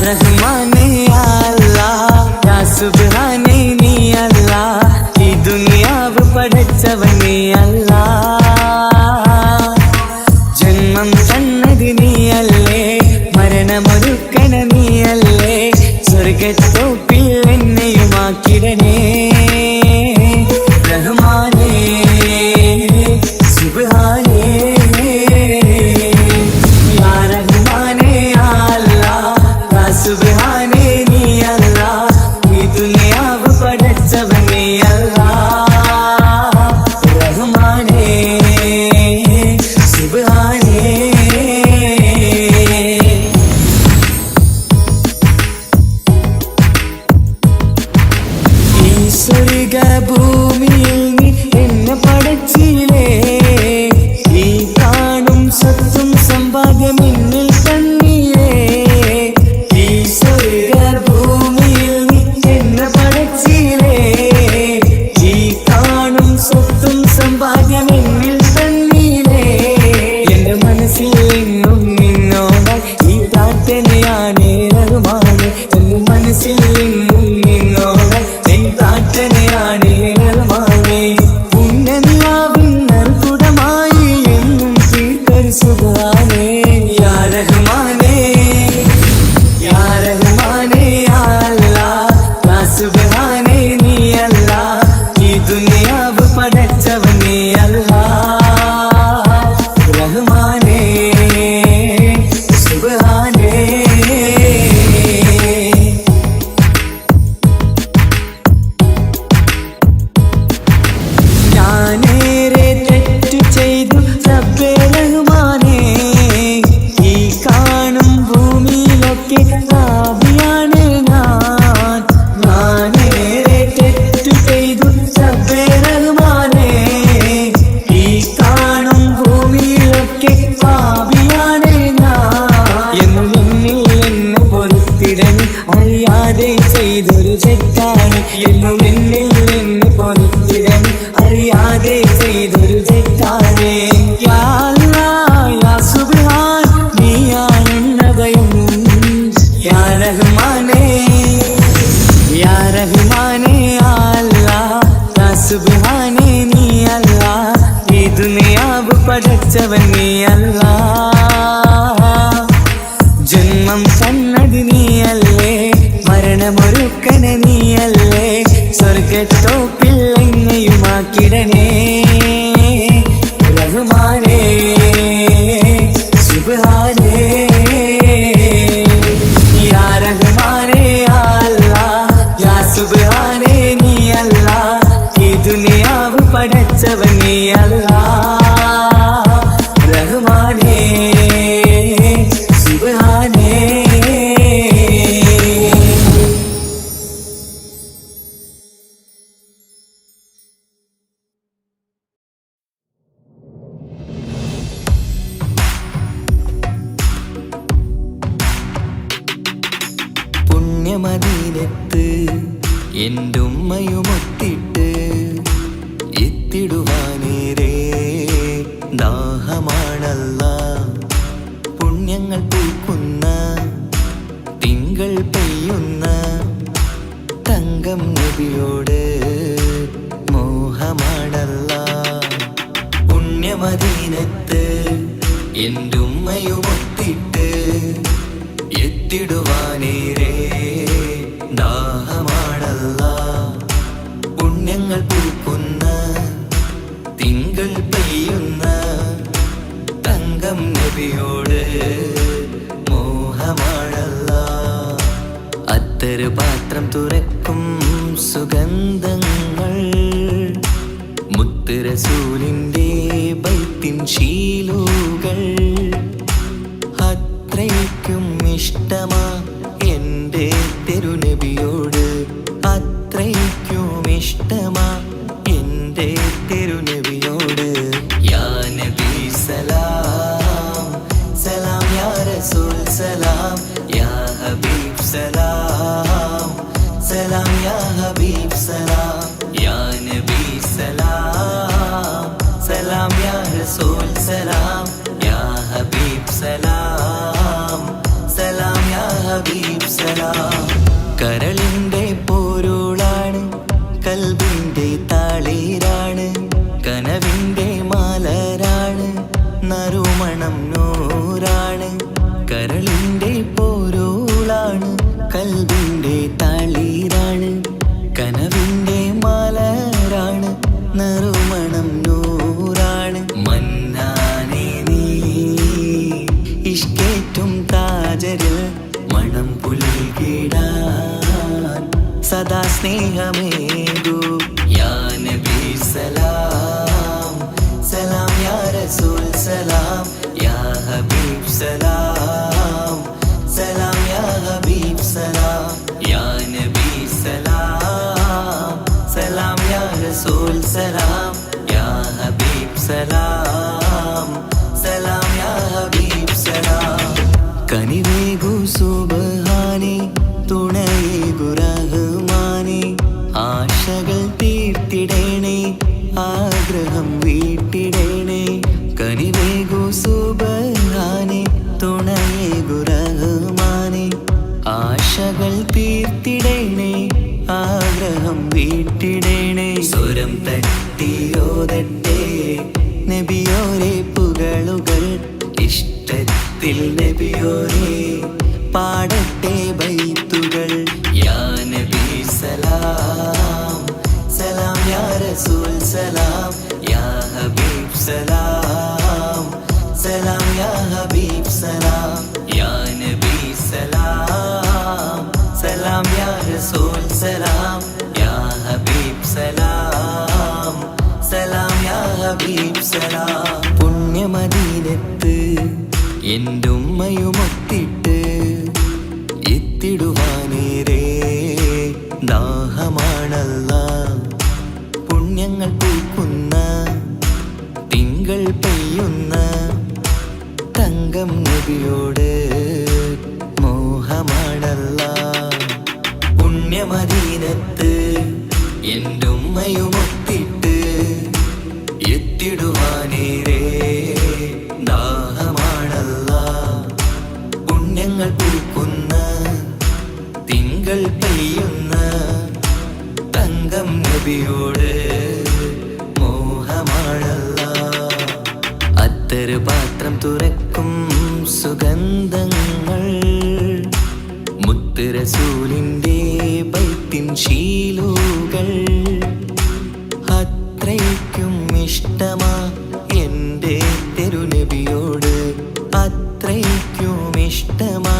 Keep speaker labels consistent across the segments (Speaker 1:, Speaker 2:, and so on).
Speaker 1: रहमाने या अल्लाह या सुബ്ഹാനേ നീ അല്ലാഹ് ഈ ദുനിയാവ് പടച്ചവനേ അല്ലാഹ് ജന്മം തന്നത് നീയല്ലേ മരണമൊരുക്കണ നീയല്ലേ സ്വർഗ്ഗത്തോപ്പിൽ എന്നെയുമാക്കിടണേ റഹ്മാനേ സുബ്ഹാനേ യാ റഹ്മാനേ യാ അല്ലാഹ് യാ സുബ്ഹാനേ നീ അല്ലാഹ് ഈ ദുനിയാവ് പടച്ചവനേ അല്ലാഹ് റഹ്മാനേ സുബ്ഹാനേ ഈ സ്വർഗ്ഗഭൂമിയിൽ നീ എന്നെ പടച്ചില്ലേ ഈ കാണും സ്വത്തും സമ്പാദ്യം എന്നിൽ തന്നീരേ ഈ സ്വർഗ്ഗഭൂമിയിൽ നീ എന്നെ പടച്ചില്ലേ ഈ കാണും സ്വത്തും സമ്പാദ്യം എന്നിൽ തന്നീരേ എന്റെ മനസ്സിൽ എന്നും നിന്നോടായി ഈ പ്രാർത്ഥനയാണ് റഹ്മാനേ എന്റെ മനസ്സിൽ എന്നും നിന്നോടായി എൻ പ്രാർത്ഥനയാണ് റഹ്മാനേ പുണ്യനിലാവിൻ നറുകുടമായി എന്നും തീർക്കൊരു സുബ്ഹാനേ യാ റഹ്മാനേ യാ റഹ്മാനേ യാ അല്ലാഹ് യാ സുബ്ഹാനേ നീ അല്ലാഹ് ഈ ദുനിയാവ് പടച്ചവനേ അല്ലാഹ് റഹ്മാനേ സുബ്ഹാനേ ഞാനേറെ തെറ്റു ചെയ്തു റബ്ബേ റഹ്മാനേ ഈ കാണും ഭൂമിയിലൊക്കെ പാപിയാണ് ഞാനേറെ തെറ്റു ചെയ്തു റബ്ബേ റഹ്മാനേ ഈ കാണും ഭൂമിയിലൊക്കെ പാപിയാണ് എന്നും എന്നിൽ എന്നെ പൊറുത്തിടണേ അറിയാതെ ചെയ്തൊരു തെറ്റാണ് എന്നും എന്നിൽ എന്നെ പൊറുത്തിടണേ അറിയാതെ ചെയ്തൊരു തെറ്റാണ് യാ അല്ലാഹ് യാ സുബ്ഹാൻ നീയാണെന്ന ഭയം യാ റഹ്മാനേ യാ റഹ്മാനേ യാ അല്ലാഹ് യാ സുബ്ഹാനേ നീ അല്ലാഹ് ഈ ദുനിയാവ് പടച്ചവനേ അല്ലാഹ് ജന്മം തന്നത് നീയല്ലേ മരണമൊരുക്കണ നീയല്ലേ സ്വർഗ്ഗത്തോപ്പിൽ എന്നെയുമാക്കിടണേ റഹ്മാനേ സുബ്ഹാനേ യാ റഹ്മാനേ യാ അല്ലാഹ് യാ സുബ്ഹാനേ നീ അല്ലാഹ് ഈ ദുനിയാവ് പടച്ചവനേ അല്ലാഹ് റഹ്മാനേ സുബ്ഹാനേ പുണ്യമദീനത്ത് എൻ്റെ ഉമ്മയുമൊത്തിട്ട് എത്തിടുവാനേരേ ദാഹമാണല്ലാ പുണ്യങ്ങൾ പൂക്കുന്ന തിങ്കൾ പെയ്യുന്ന തങ്കം നബിയോട് മോഹമാണല്ലാ പുണ്യമദീനത്ത് എൻ്റെ ഉമ്മയുമൊത്തിട്ട് എത്തിടുവാനേരേ ദാഹമാണല്ലാ പുണ്യങ്ങൾ പൂക്കുന്ന തിങ്കൾ പെയ്യുന്ന തങ്കം നബിയോട് മോഹമാണല്ലാ അത്തറ് പാത്രം തുറക്കും സുഗന്ധങ്ങൾ മുത്ത് റസൂലിൻ്റെ ബൈത്തിൻ ശീലുകൾ അത്രയ്ക്കും ഇഷ്ടമാ എൻ്റെ തിരുനബിയോട് അത്രയ്ക്കും ഇഷ്ടമാ എൻ്റെ തിരുനബിയോട് യാ നബി സലാം സലാം യാ റസൂൽ സലാം യാ ഹബീബ് സലാം സലാം യാ ഹബീബ് സലാം യാ നബി സലാം സലാം യാ റസൂൽ സലാം യാ ഹബീബ് സലാം സലാം യാ ഹബീബ് ഹബീബ് സലാം. കരളിൻ്റെ പൊരുളാണ്, കൽബിൻ്റെ താളീരാണ്, കനവിൻ്റെ മലരാണ്, നറുമണം നൂറാണ്. കരളിൻ്റെ പൊരുളാണ്, കൽബിൻ്റെ താളീരാണ്, കനവിൻ്റെ മലരാണ്, നറുമണം നൂറാണ്. മന്നാനെ നീ ഇഷ്കേറ്റും താജരിൽ മണം പുൽകിടാൻ സദാ സ്നേഹമേകൂ. യാ നബി സലാം സലാം, യാ റസൂൽ സലാം, യാ ഹബീബ് സലാം സലാം, യാ ഹബീബ് സലാം, യാ നബി സലാം സലാം, യാ റസൂൽ സലാം, യാ ഹബീബ് സലാം സലാം, യാ ഹബീബ് സലാം. കനിവേകു സുബ്ഹാനേ, തുണയേകു റഹ്മാനേ, ആശകൾ തീർത്തിടേണേ, ആഗ്രഹം വീട്ടിടേണേ. കനിവേകു സുബ്ഹാനേ, തുണയേകു റഹ്മാനേ, ആശകൾ തീർത്തിടേണേ, ആഗ്രഹം വീട്ടിടേണേ. സ്വരം തട്ടിയോതട്ടെ നബിയോരെ പുകളുകൾ, ഇഷ്ടത്തിൽ നബിയോരെ പാടട്ടെ ബൈത്തുകൾ. യാ നബി സലാം സലാം, യാ റസൂൽ സലാം, യാ ഹബീബ് സലാം സലാം, യാ ഹബീബ് സലാം, യാ നബി സലാം സലാം, യാ റസൂൽ സലാം, യാ ഹബീബ് സലാം സലാം, യാ ഹബീബ് സലാം. പുണ്യമദീനത്ത് എൻ്റെ ഉമ്മയുമൊത്തിട്ട് എത്തിടുവാനേരേ ദാഹമാണല്ലാ. പുണ്യങ്ങൾ പൂക്കുന്ന തിങ്കൾ പെയ്യുന്ന തങ്കം നബിയോട് മോഹമാണല്ലാ. പുണ്യമദീനത്ത് എൻ്റെ ഉമ്മയുമൊത്തിട്ട് എത്തിടുവാനേരേ ദാഹമാണല്ലാ. പുണ്യങ്ങൾ പൂക്കുന്ന തിങ്കൾ പെയ്യുന്ന തങ്കം നബിയോട് മോഹമാണല്ലാ. അത്തറ് പാത്രം തുറക്കും സുഗന്ധങ്ങൾ, മുത്ത് റസൂലിൻ്റെ ബൈത്തിൻ ശീലുകൾ. അത്രയ്ക്കും ഇഷ്ടമാ എൻ്റെ തിരുനബിയോട്, അത്രയ്ക്കും ഇഷ്ടമാ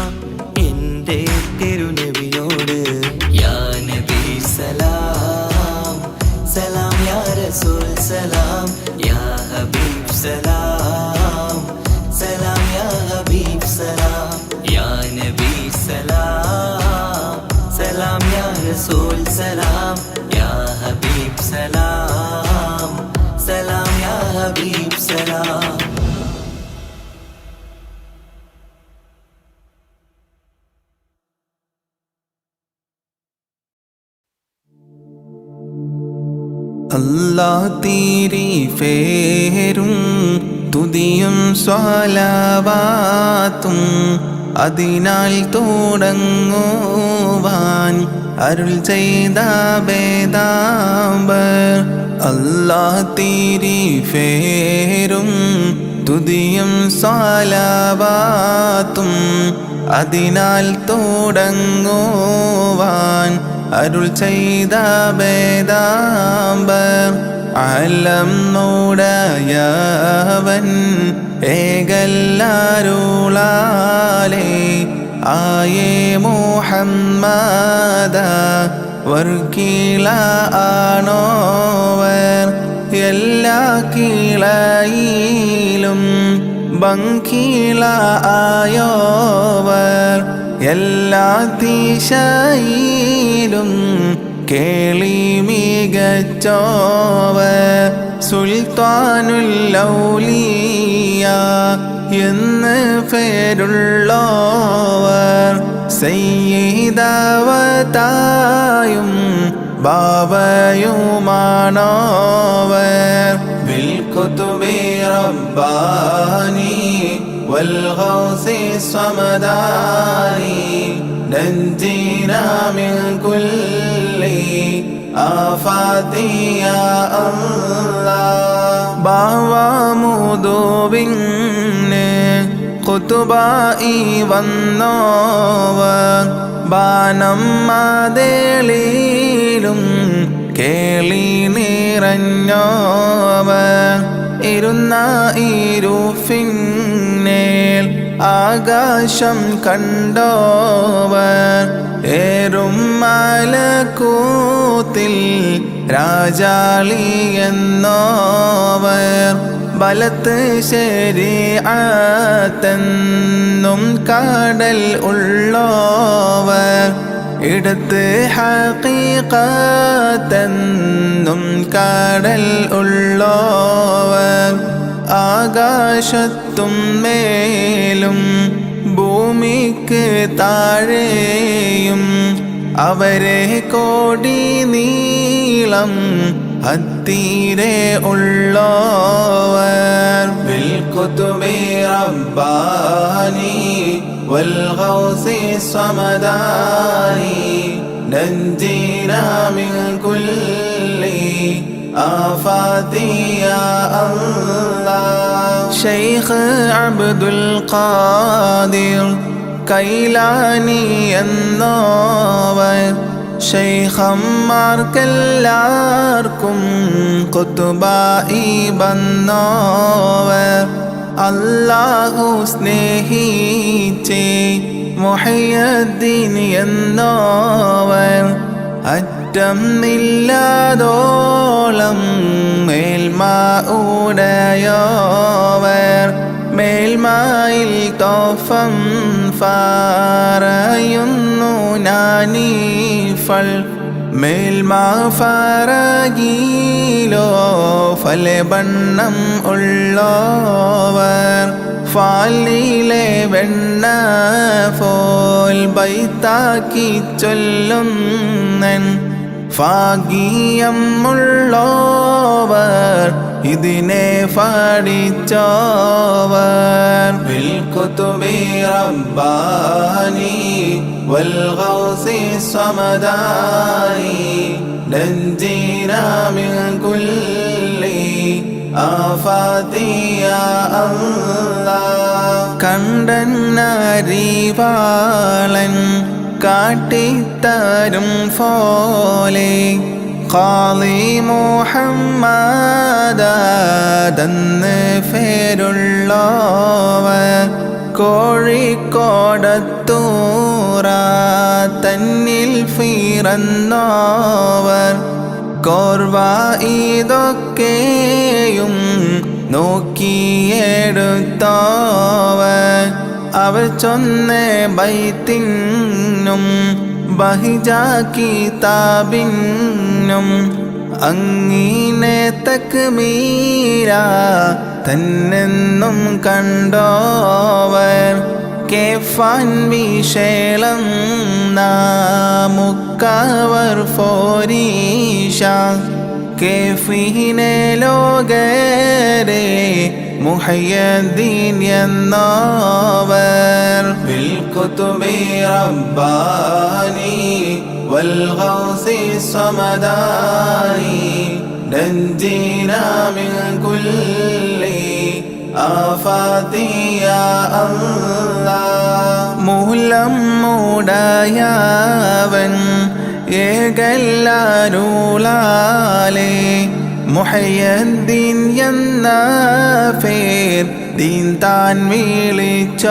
Speaker 1: എൻ്റെ തിരുനബിയോട്. യാ നബി സലാം സലാം, യാ റസൂൽ സലാം, യാ ഹബീബ് സലാം സലാം, യാ ഹബീബ് സലാം, യാ നബി സലാം സലാം, യാ റസൂൽ സലാം, യാ ഹബീബ് സലാം സലാം, യാ ഹബീബ് സലാം.
Speaker 2: അല്ലാഹ് തീരി ഫേരും തുതിയും സ്വലാവാത്തും അതിനാൽ തുടങ്ങുവാൻ അരുൾ ചെയ്ത വേദാംബർ. അല്ലാഹ് തീരി ഫേരും തുതിയും സ്വലാവാത്തും അതിനാൽ തുടങ്ങുവാൻ അരുൾ ചെയ്ത വേദാംബർ. അലം നോടയവൻ ഏകല്ലാരുളാലേ ആയേ മുഹമ്മദ വർക്കീള ആണോവർ. എല്ലാ കീളയിലും ബങ്കീള ആയോവർ. എല്ലാ ദിശയിലും കേളി മികച്ചോവർ. സുൽത്താനുൽ ഔലിയ എന്ന് പേരുള്ളോവർ. സയ്യിദവതായും ബാബയുമാണോവർ. ബിൽകുതുബി റബ്ബാനി والغوث الصمداني نجينا من كل آفات يا الله ബാവാമുദുവിന് ഖുതുബായി വന്നോവർ ബാനം മാതേളിലും കേളി നിറഞ്ഞോവർ ഇരുന്ന ഇരുഫിന്നേൽ ആകാശം കണ്ടോവർ ഏറും മലക്കൂത്തിൽ രാജാളി എന്നോവർ ബലത്ത് ശരീഅത്തെന്നും കടൽ ഉള്ളോവർ ഇടത്ത് ഹഖീഖത്തെന്നും കടൽ ഉള്ളോവർ ആകാശത്തും മേലും ഭൂമിക്ക് താഴെയും അവരെ കോടി നീളം ഹത്തീരെ ഉള്ളോവർ ബിൽകുതുബി റബ്ബാനി വൽഗൗസി സ്വമദാനി നജ്ജിനാ മിൻ കുല്ലി ആഫാതി യാ അല്ലാഹ് ശൈഖ് അബ്ദുൽ ഖാദിർ കൈലാനി എന്നോവർ ശൈഖന്മാർക്കെല്ലാവർക്കും ഖുതുബായി വന്നോവർ അല്ലാഹു സ്നേഹിച്ചേ മുഹയ്യദ്ദീൻ എന്നോവർ അറ്റം ഇല്ലാതോളം മേൽമ ഉടയോവർ മേൽമായിൽ തോഫം ഫാറയുന്നു നാനീഫൾ മേൽമ ഫാറഗീലോ ഫലബണ്ണം ഉള്ളോവർ ഫാലിലെ വെണ്ണ ഫോൽ ബൈത്താക്കി ചൊല്ലുന്നൻ ഭാഗ്യമുള്ളോവർ ഇതിനെ പഠിച്ചോവർ ബിൽകുതുബി റബ്ബാനി വൽഗൗസി സ്വമദാനി നജ്ജിനാ മിൻ കുല്ലി ആഫാതി യാ അല്ലാഹ് കണ്ടന്നരിവാളൻ കാട്ടിത്തരും പോലെ ഖാലി മുഹമ്മദാദെന്ന് പേരുള്ളോവർ കോഴിക്കോടത്തൂറ തന്നിൽ പിറന്നോവർ കോർവ ഇതൊക്കെയും നോക്കിയെടുത്തോവർ അവർ ചൊന്ന ബൈത്തിനും ബഹിജ കിതാബിനും അങ്ങിനെ തക്മീര തന്നെന്നും കണ്ടോവർ കേഫാൻ വിശേളം നാമുക്കവർ ഫോരീഷ കേഫിനെ ലോകരെ മുഹയ്യദ്ദീൻ എന്നോവർ ബിൽകുതുബി റബ്ബാനി വൽഗൗസി സ്വമദാനി നജ്ജിനാ മിൻ കുല്ലി ആഫാതി യാ അല്ലാഹ് മൂലം മൂടയവൻ ഏകല്ലാരുളാലേ മുഹയ്യദ്ദീൻ എന്ന പേർ ദീൻ താൻ വിളിച്ചോവർ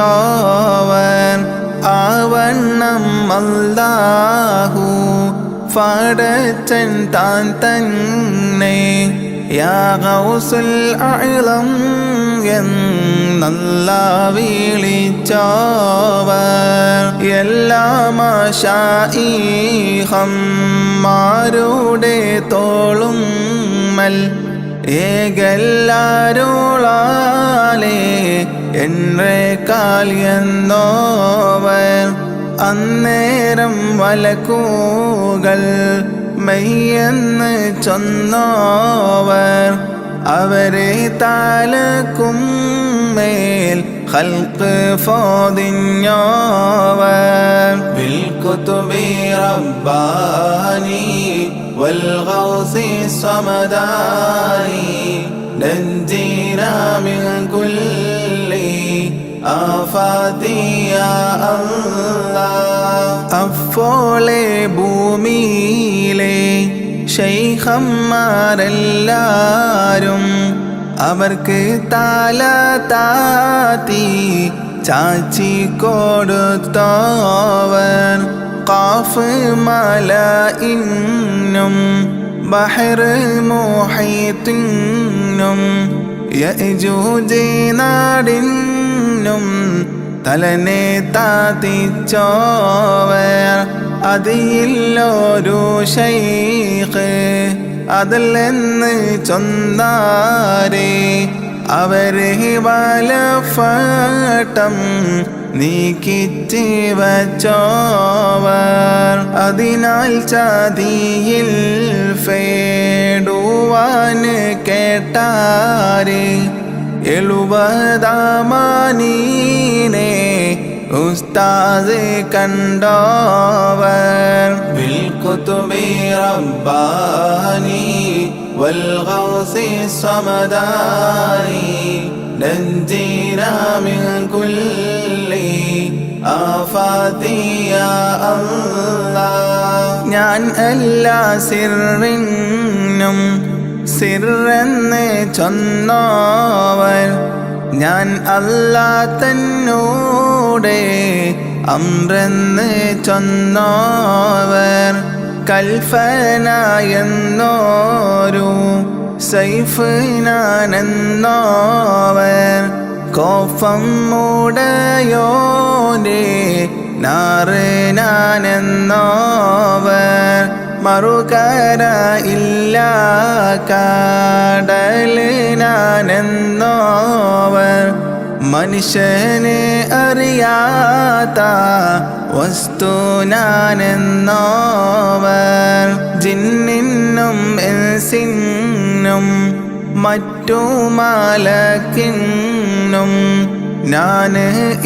Speaker 2: ആവണ്ണം അല്ലാഹു ഫടച്ചൻ താൻ തന്നെ യാ ഗൗസുൽ അഅ്ലം എന്നല്ല വിളിച്ചോവർ എല്ലാ മാശായിഹന്മാരുടെ തോളും ഏകല്ലാരോളാലേ എന്നെ കാൽ എന്നോവർ അന്നേരം വലക്കൂകൾ മെയ്യെന്ന് ചൊന്നോവർ അവരെ താലക്കും മേൽ ഖൽഖ് ഫോദിഞ്ഞോവർ ബിൽകുതുബി റബ്ബാനി വൽഗൗസി സമദാനി നഞ്ജിനാ മിൻ കുല്ലി ആഫാതി യാ അല്ലാഹ്. അഫോളെ ഭൂമിയിലെ ശൈഖന്മാരെല്ലാരും അവർക്ക് താല താത്തി ചാച്ചി കൊടുത്തോവൻ ഖാഫ് മലഇന്നും ബഹർ മുഹീത്തിനും യഅജൂജ് നാടിനും തലനെ താത്തിച്ചോവർ അതിലൊരു ശൈഖ് അതിലെന്ന് ചൊന്നാരേ അവരെ വലഫട്ടം നീക്കിച്ച് വച്ചോവർ അതിനാൽ ചതിയിൽ ഫേടുവാൻ കേട്ടാരേ 70 ഉസ്താദ് കണ്ടോവർ ബിൽകുതുബി റബ്ബാനി വൽഗൗസി സമദാനി നഞ്ജിനാ മിൻ കുല്ലി ആഫാതി യാ അല്ലാഹ്. ഞാൻ എല്ലാ സിറിനും സിറെന്ന് ചൊന്നോവർ ഞാൻ അല്ലാ തന്നോടെ അമ്രെന്ന് ചൊന്നോവർ കൽഫനായെന്നോരു സൈഫ് ഞാനെന്നോവർ കോഫം മൂടയോനെ നാറ് ഞാനെന്നോവർ മറുകര ഇല്ല കാടൽ ഞാനെന്നോവർ മനുഷ്യനെ അറിയാത്ത വസ്തു ഞാനെന്നോവർ ജിന്നിനും ഇൻസിനും മറ്റു മലക്കിനും ഞാൻ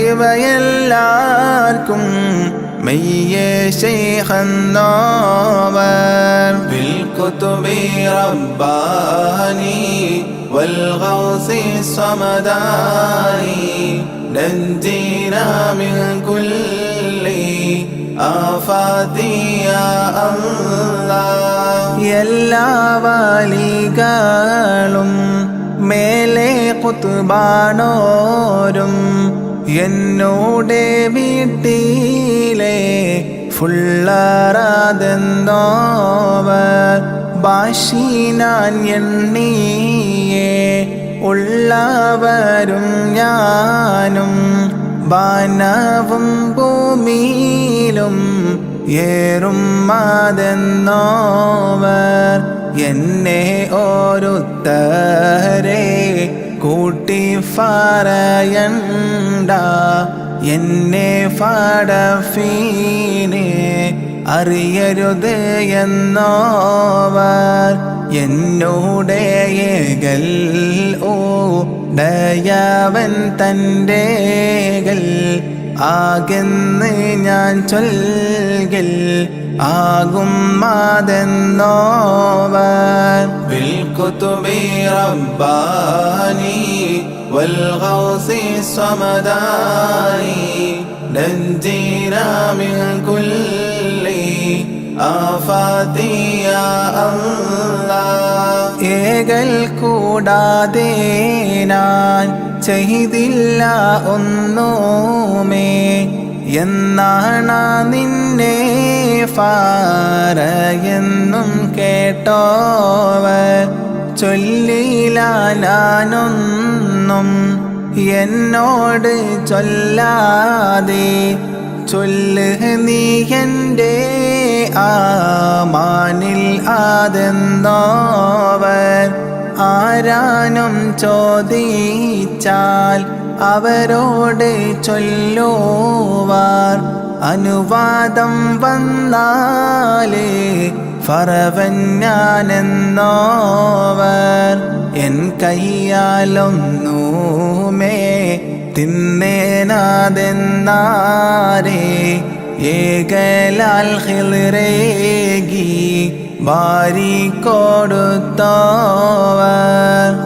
Speaker 2: ഇവയെല്ലാവർക്കും മെയ്യേ ശൈഖെന്നോവർ ബിൽകുതുബി റബ്ബാനി വൽഗൗസി സമദാനി നഞ്ജിനാ മിൻ കുല്ലി ആഫാതി യാ അല്ലാഹ്. എല്ലാ വലികളും മേലെ ഖുത്ബാനോരും എന്നോടെ വീട്ടിലെ ഫുള്ളറാതെന്നോവർ ഭാഷിനാൻ എണ്ണിയേ ഉള്ളവരും ഞാനും ബാനവും ഭൂമിയിലും ഏറും മാതെന്നോവർ എന്നെ ഓരോരുത്തരെ കൂട്ടി പറയണ്ട എന്നെ ഫടഫീനെ അറിയരുത് എന്നോവർ എന്നോടെ ഏകൽ ഓ ദയവൻ തൻ്റെകൾ ആകെന്ന് ഞാൻ ചൊൽകൽ ആകും മാതെന്നോവർ ബിൽകുതുബി റബ്ബാനി വൽഗൗസി സമദാനി നഞ്ജിനാ മിൻ കുല്ലി ആഫാതി യാ അല്ലാഹ്. ഏകൽ കൂടാതെ ഞാൻ ചെയ്തില്ല ഒന്നുമേ എന്നാണ് നിന്നെ ഫാറയെന്നും കേട്ടോവർ ചൊല്ലില്ല ഞാനൊന്നും എന്നോട് ചൊല്ലാതെ ചൊല്ല് നീ എൻ്റെ ആമാനിൽ ആതെന്നോവർ ആരാനും ചോദിച്ചാൽ അവരോട് ചൊല്ലുവാർ അനുവാദം വന്നാലേ ഫറവൻ ഞാനെന്നോവർ എൻ കയ്യാലൊന്നുമേ തിന്നേനാതെന്നാരേ ഏകലാൽ ഖിൽറേകി ബാരി കൊടുത്തോവർ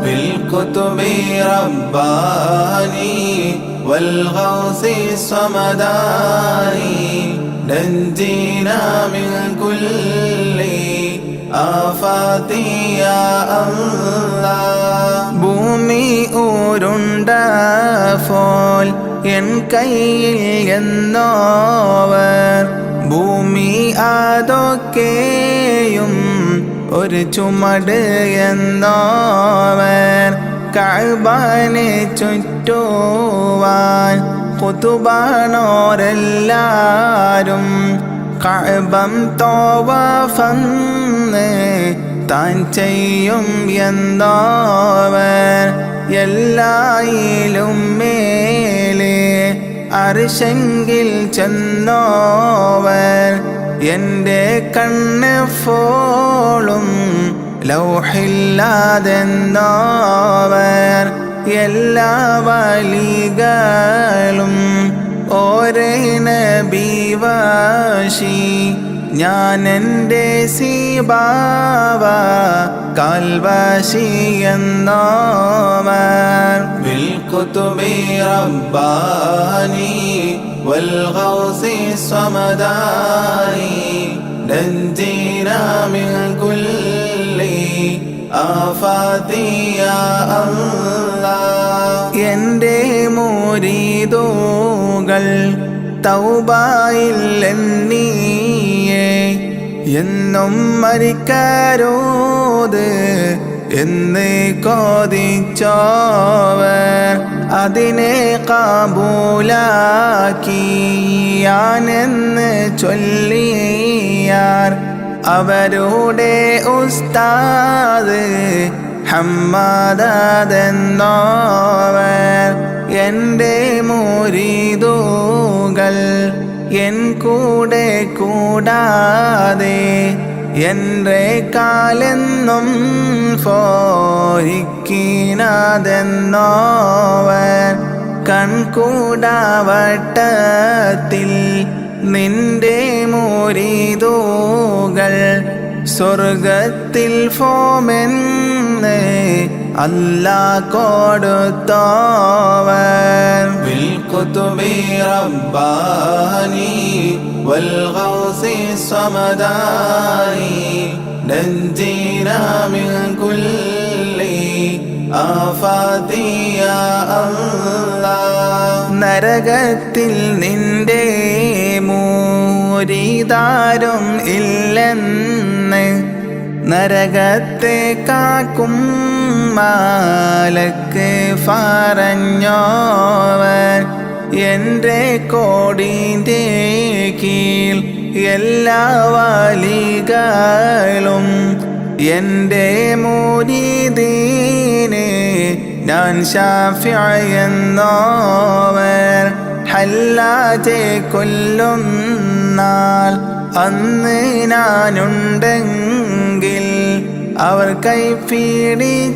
Speaker 2: ബിൽകുതുബി റബ്ബാനി വൽഗൗസി സമദാനി നഞ്ജിനാ മിൻ കുല്ലി ആഫാതി യാ അല്ലാഹ് ഭൂമി ഉരുണ്ടപ്പോൾ എൻ കയ്യിൽ എന്നോവർ ഭൂമി അതൊക്കെയും ഒരു ചുമട് എന്നോവർ കഅബനെ ചുറ്റുവാൻ ഖുതുബാനോരെല്ലാരും കഅബം തവാഫന്ന് താൻ ചെയ്യും എന്നോവർ എല്ലായിലും മേലെ അർശെങ്കിൽ ചെന്നോവർ എൻ്റെ കണ്ണ് ഫോളും ലൗഹില്ലാതെന്നോവർ എല്ലാ വലികളും ഓരേ നബിവാശി ഞാൻ എൻ്റെ സീബാവ കാൽവാശി എന്നോവർ ബിൽകുതുബി റബ്ബാനി വൽഗൗസി സമദാനി നഞ്ജിനാ മിൻ കുല്ലി ആഫാതി യാ അല്ലാഹ് എൻ്റെ മുരീദുകൾ തൗബയിൽ എണ്ണിയേ എന്നും മരിക്കരുത് എന്ന് കൊതിച്ചോവർ അതിനെ കബൂലാക്കിയാനെന്ന് ചൊല്ലിയാർ അവരുടെ ഉസ്താദ് ഹമ്മാദെന്നോവർ എൻ്റെ മുരീദുകൾ എൻ കൂടെ കൂടാതെ എൻ്റെ കാലെന്നും ഫോയിക്കിനാതെന്നോവർ കൺകൂടാവട്ടത്തിൽ നിന്റെ മുരീദുകൾ സ്വർഗത്തിൽ ഫോമെന്ന് അല്ലാ കൊടുത്തോവർ ബിൽകുതുബി റബ്ബാനി വൽഗൗസി സമദാനി നഞ്ജിനാ മിൻ കുല്ലി ആഫാതി യാ അല്ലാഹ് നരകത്തിൽ നിന്റെ മൂരിതാരും ഇല്ലെന്ന് നരകത്തെ കാക്കും മാലക്ക് പറഞ്ഞോവർ എൻ്റെ കോടിൻ്റെ കീൽ എല്ലാ വലികളും എൻ്റെ മുരീദീനെ ഞാൻ ശാഫിഈ എന്നോവർ ഹല്ലാജെ കൊല്ലും നാൾ അന്ന് ഞാനുണ്ടെങ്കിൽ അവർ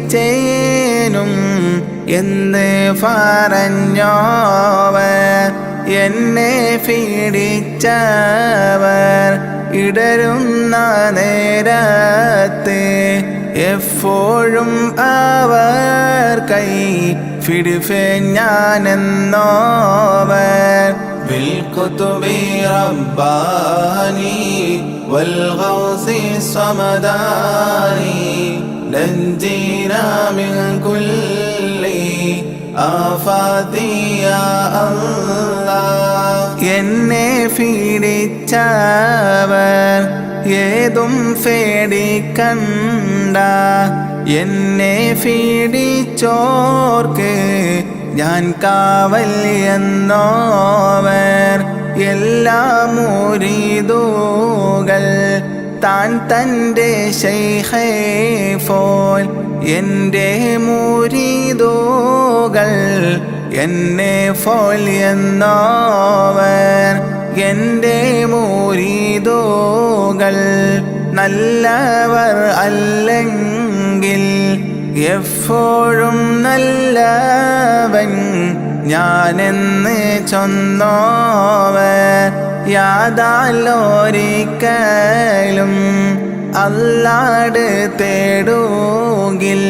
Speaker 2: കൈപിടിച്ചേനും എന്ന് പറഞ്ഞോവർ എന്നെ പീഡിച്ചവർ ഇടരുന്ന നേരത്ത് എപ്പോഴും അവർ കൈ പിടിപ്പേ ഞാനെന്നോവർ ബിൽകുതുബി റബ്ബാനി വൽഗൗസി സമദാനി നഞ്ജിനാ മിൻ കുല്ലി ആഫാതി യാ അല്ലാഹ് എന്നെ പീഡിച്ചവർ ഏതും പേടിക്കണ്ട എന്നെ പീഡിച്ചോർക്ക് ഞാൻ കാവൽ എന്നോവർ എല്ലാ മുരീദുകൾ താൻ തൻ്റെ ശൈഖേ ഫോൽ എൻ്റെ മുരീദുകൾ എന്നെ ഫോൽ എന്നോവർ എൻ്റെ മുരീദുകൾ നല്ലവർ അല്ലെങ്കിൽ എപ്പോഴും നല്ലവൻ ഞാനെന്ന് ചൊന്നോവർ യാതാലൊരിക്കലും അല്ലാട് തേടുകിൽ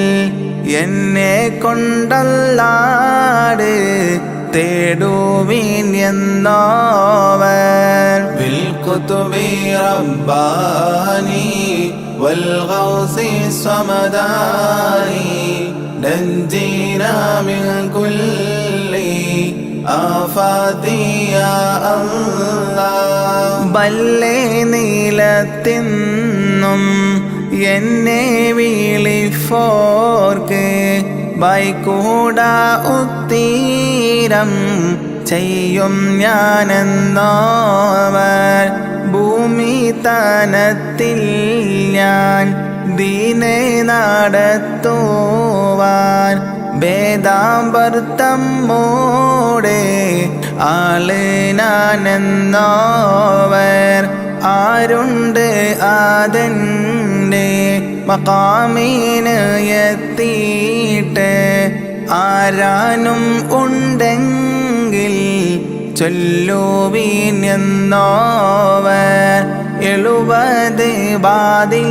Speaker 2: എന്നെ കൊണ്ടല്ലാട് തേടുവിൻ എന്നോവർ ബിൽകുതുബി റബ്ബാനി വൽഗൗസി സമദാനി നഞ്ജീനാ മിൻ കുല്ലി ആഫാതി യാ അല്ലാഹ് ബല്ലേ നീലത്തിന്നും എന്നെ വിളിഫോർക്ക് ബൈക്കൂടാ ഉത്തീരം ചെയ്യും ഞാനെന്നോവർ ഭൂമി തനത്തിൽ ഞാൻ ദീനെ നടത്തുവാൻ ഭേദാമ്പർത്തമ്മോടെ ആള് ഞാനെന്നോവർ ആരുണ്ട് ആദന്റെ മഖാമീന് എത്തിയിട്ട് ആരാനും ഉണ്ടെങ്കിൽ ചൊല്ലുവീൻ എന്നോവർ 70 വാതിൽ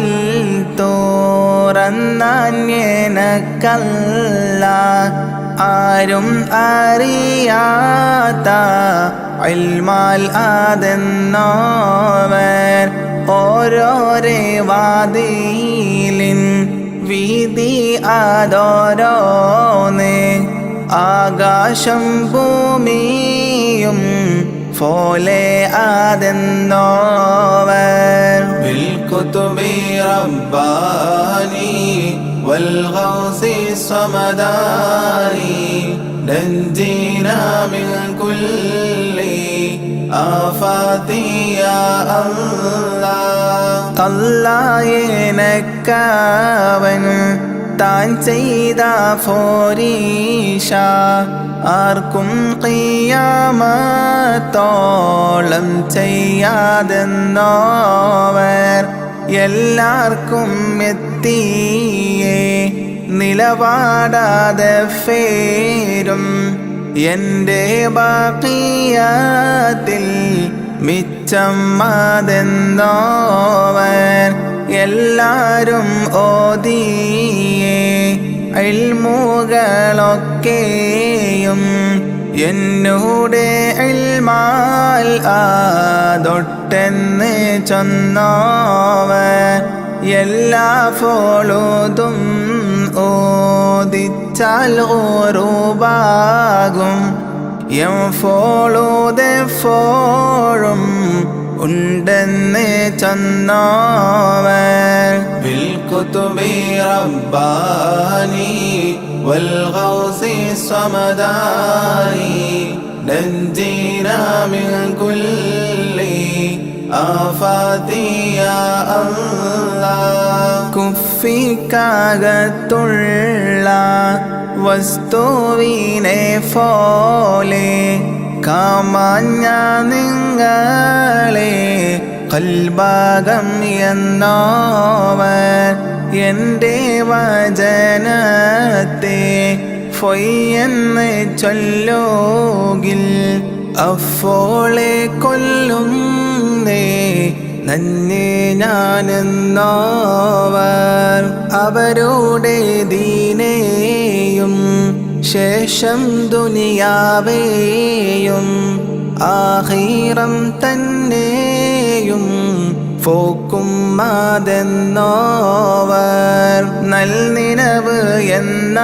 Speaker 2: തുറന്നേനക്കല്ല ആരും അറിയാത്ത ഇൽമാൽ അതെന്നോവർ ഓരോരേ വാതിലിൻ വീതി അതോരോന്ന് ആകാശം ഭൂമിയും പോലെ അതെന്നോവർ ബിൽകുതുബി റബ്ബാനി വൽഗൗസി സമദാനി നഞ്ജീനാ മിൻ കുല്ലി ആഫാതി യാ അല്ലാഹ് തല്ലായേനക്കവൻ താൻ ചെയ്ത ഫോരീഷ ആർക്കും ഖിയാമത്തോളം ചെയ്യാതെന്നോവർ എല്ലാവർക്കും എത്തിയേ നിലപാടാതെ ഫേരും എൻ്റെ ബാക്കിയാത്തിൽ മിച്ചം അതെന്നോവർ എല്ലാരും ഓതിയേ ഇൽമുകളൊക്കെയും എന്നോട് ഇൽമാൽ ആതൊട്ടെന്ന് ചൊന്നോവർ എല്ലാ ഫോളുതും ഓദിച്ചാൽ ഓറുവാകും എപ്പോഴും ഉണ്ടെന്ന് ചൊന്നോവർ ബിൽകുതുബി റബ്ബാനി വൽഗൗസി സമദാനി നഞ്ജീനാ മിൻ കുല്ലി ആഫാതി യാ അല്ലാഹ് കുഫിക്കകത്തുള്ള വസ്തുവിനെ പോലെ കാമാഞ്ഞ നിങ്ങളെ കൽഭാഗം എന്നോവർ എൻ്റെ വചനത്തെ ഫൊയ്യെന്ന് ചൊല്ലുകിൽ അഫോളെ കൊല്ലുന്നേ നന്നെ ഞാനെന്നോവർ അവരുടെ ദീനേയും ശേഷം ദുനിയാവേയും ആഖിറം തന്നെയും ഫോക്കും അതെന്നോവർ നൽനിനവ് എന്ന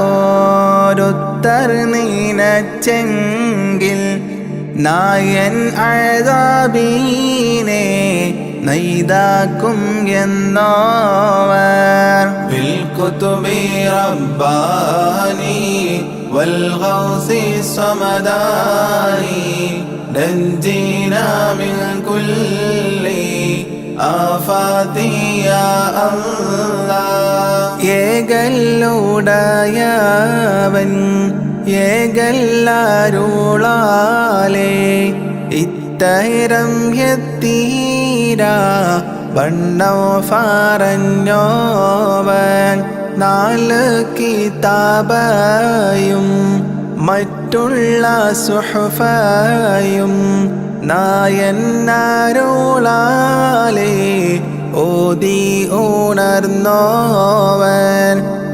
Speaker 2: ഓരുത്തർ നീനച്ചെങ്കിൽ നായൻ അഴാബീനെ നൈതാക്കും എന്നോവർ ബിൽകുതുബി റബ്ബാനി വൽഗൗസി സമദാനി നഞ്ജീനാ മിൻ കുല്ലി ആഫാതി യാ അല്ലാഹ് ഏകല്ലുടയവൻ ഏകല്ലാരുളാലേ ഇത്തരം എത്തീരാ ബണ്ണം പറഞ്ഞോവൻ 4 കിതാബയും മറ്റുള്ള സുഹഫയും നായന്നാരുളാലേ ഓതി ഉണർന്നോവൻ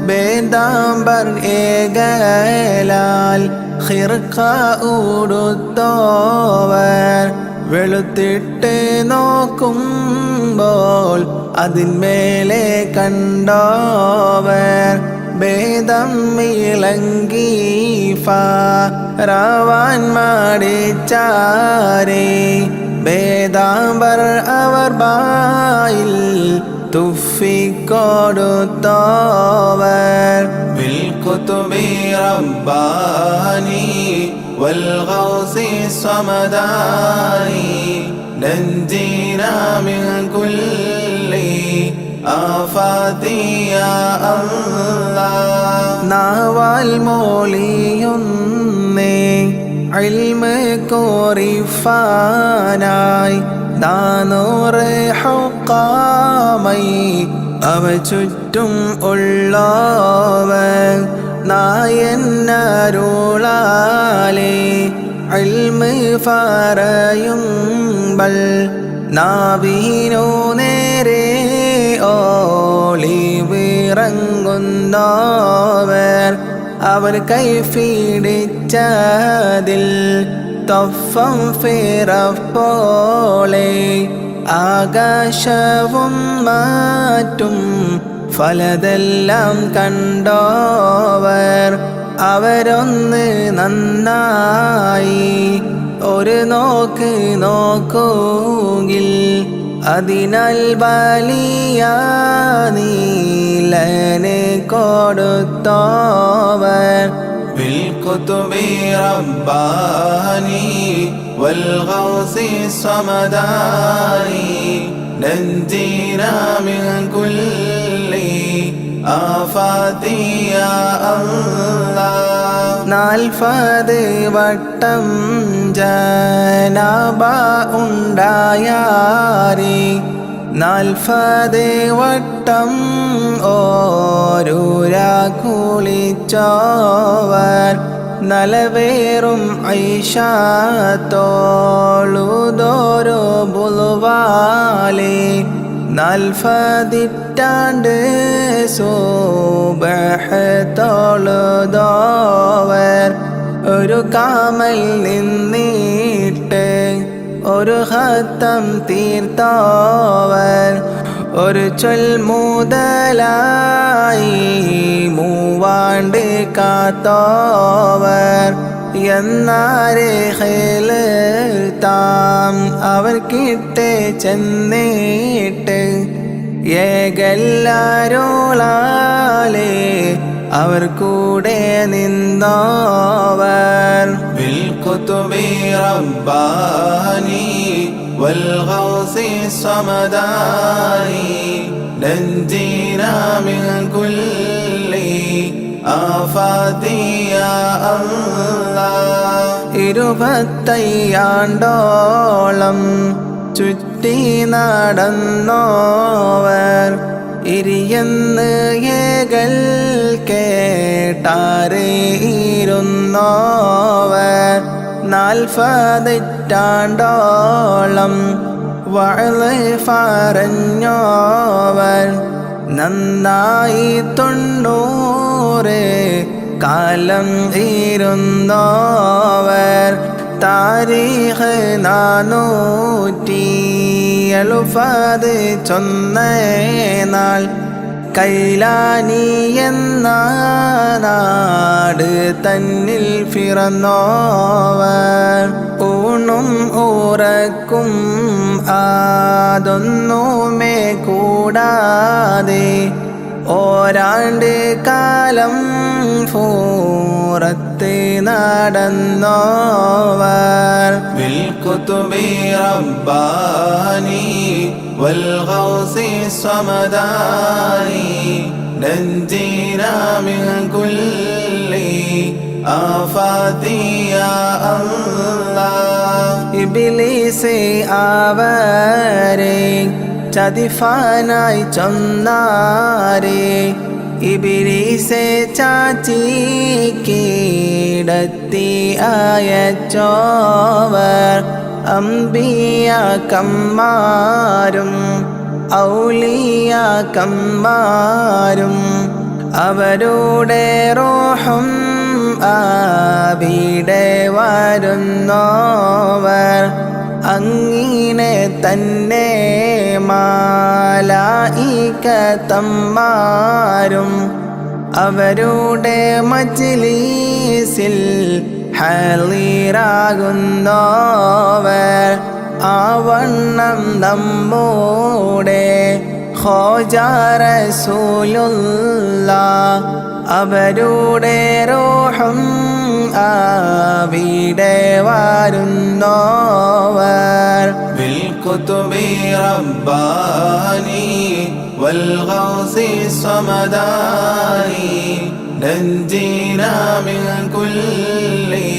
Speaker 2: വേദാംബർ ഏകലാൽ ഖിർഖ ഉടുത്തോവർ വെളുത്തിട്ട് നോക്കുമ്പോൾ അതിന്മേലെ കണ്ടോവർ ഭേദം ഇളങ്കി ഫറവാൻ മാടിച്ചാരേ വേദാംബർ അവർ ബായിൽ തുഫിക്കൊടുത്തോവർ ബിൽകുതുബി റബ്ബാനി വൽഗൗസി സമദാനി നഞ്ജീനാ മിൻ കുല്ലി ആഫാതി യാ അല്ലാഹ് നാവാൽ മോളിയൊന്നേ ഇൽമ് കോറിഫാനായി 400 ഹുക്കാമൈ അവ ചുറ്റും ഉള്ളവൻ നായന്നരുളാലേ ഇൽമ് പറയുമ്പൽ നാവിനു നേരെ ഓളിവിറങ്ങുന്നവർ അവർ കൈഫിടിച്ചതിൽ തൊഫം ഫിറപ്പോളെ ആകാശവും മാറ്റും ഫലതെല്ലാം കണ്ടോവർ അവരൊന്ന് നന്നായി ഒരു നോക്ക് നോക്കുകിൽ അതിനാൽ വലിയ നീലനെ കൊടുത്തോവർ ബിൽകുതുബി റബ്ബാനി വൽഗൗസി സമദാനി നഞ്ജീനാ മിൻ കുല്ലി ആഫാതി യാ അല്ലാഹ് 40 വട്ടം ജനാബ ഉണ്ടായാരി 40 വട്ടം ഓരൂരാ കുളിച്ചോവർ നലവേറും ഐഷാത്തോളുദോരോ ബുളുവാലേ 40 ഇറ്റാണ്ട് സുബ്ഹ് തൊഴുതോവർ ഒരു കാമൽ നിന്നിട്ട് ഒരു ഖത്തം തീർത്തോവർ ഒരു ചൊൽ മുതലായി 3 കാത്തോവർ എന്നാരെ ഖേല് താം അവർക്കിട്ട് ചെന്നിട്ട് ഏകല്ലാരോളാലേ അവർ കൂടെ നിന്നോവർ ബിൽകുതുബി റബ്ബാനി വൽഗൗസി സമദാനി നഞ്ജീനാ മിൻ കുല്ലി ആഫാതി യാ അല്ലാഹ് 25 ആണ്ടോളം ചുറ്റി നടന്നോവർ ഇരിയെന്ന് ഏകൽ കേട്ടാരേയിരുന്നോവർ 40 ഇറ്റാണ്ടോളം വഅള് പറഞ്ഞോവർ നന്നായി 90 കാലം ഇരുന്നോവർ താരീഖ് 470 ചൊന്നേനാൾ കൈലാനി എന്ന നാട് തന്നിൽ പിറന്നോവർ ഊണും ഉറക്കും അതൊന്നുമേ കൂടാതെ ഓരാണ്ട് കാലം പൂറത്ത് നടന്നോവർ ബിൽകുതുബി റബ്ബാനി വൽഗൗസി സമദാനി നഞ്ജീനാ മിൻ കുല്ലി ആഫാതി യാ അല്ലാഹ് ഇബ്ലീസ് അവരെ
Speaker 3: ചതിഫാനായി ചൊന്നാരേ ഇബ്ലീസെ ചാച്ചി കീടത്തി അയച്ചോവർ അംബിയാക്കന്മാരും ഔലിയാക്കന്മാരും അവരുടെ റൂഹും അവിടെ വരുന്നോവർ അങ്ങിനെ തന്നെ മലായികത്തന്മാരും അവരുടെ മജ്‌ലിസിൽ ഹാളിറാകുന്നോവർ ആവണ്ണം നമ്മുടെ ഖോജാ റസൂലുള്ളാഹ് അവരുടെ റൂഹും അവിടെ വരുന്നോവർ
Speaker 2: ബിൽകുതുബി റബ്ബാനി വൽഗൗസി സമദാനി നഞ്ജീനാ മിൻ കുല്ലി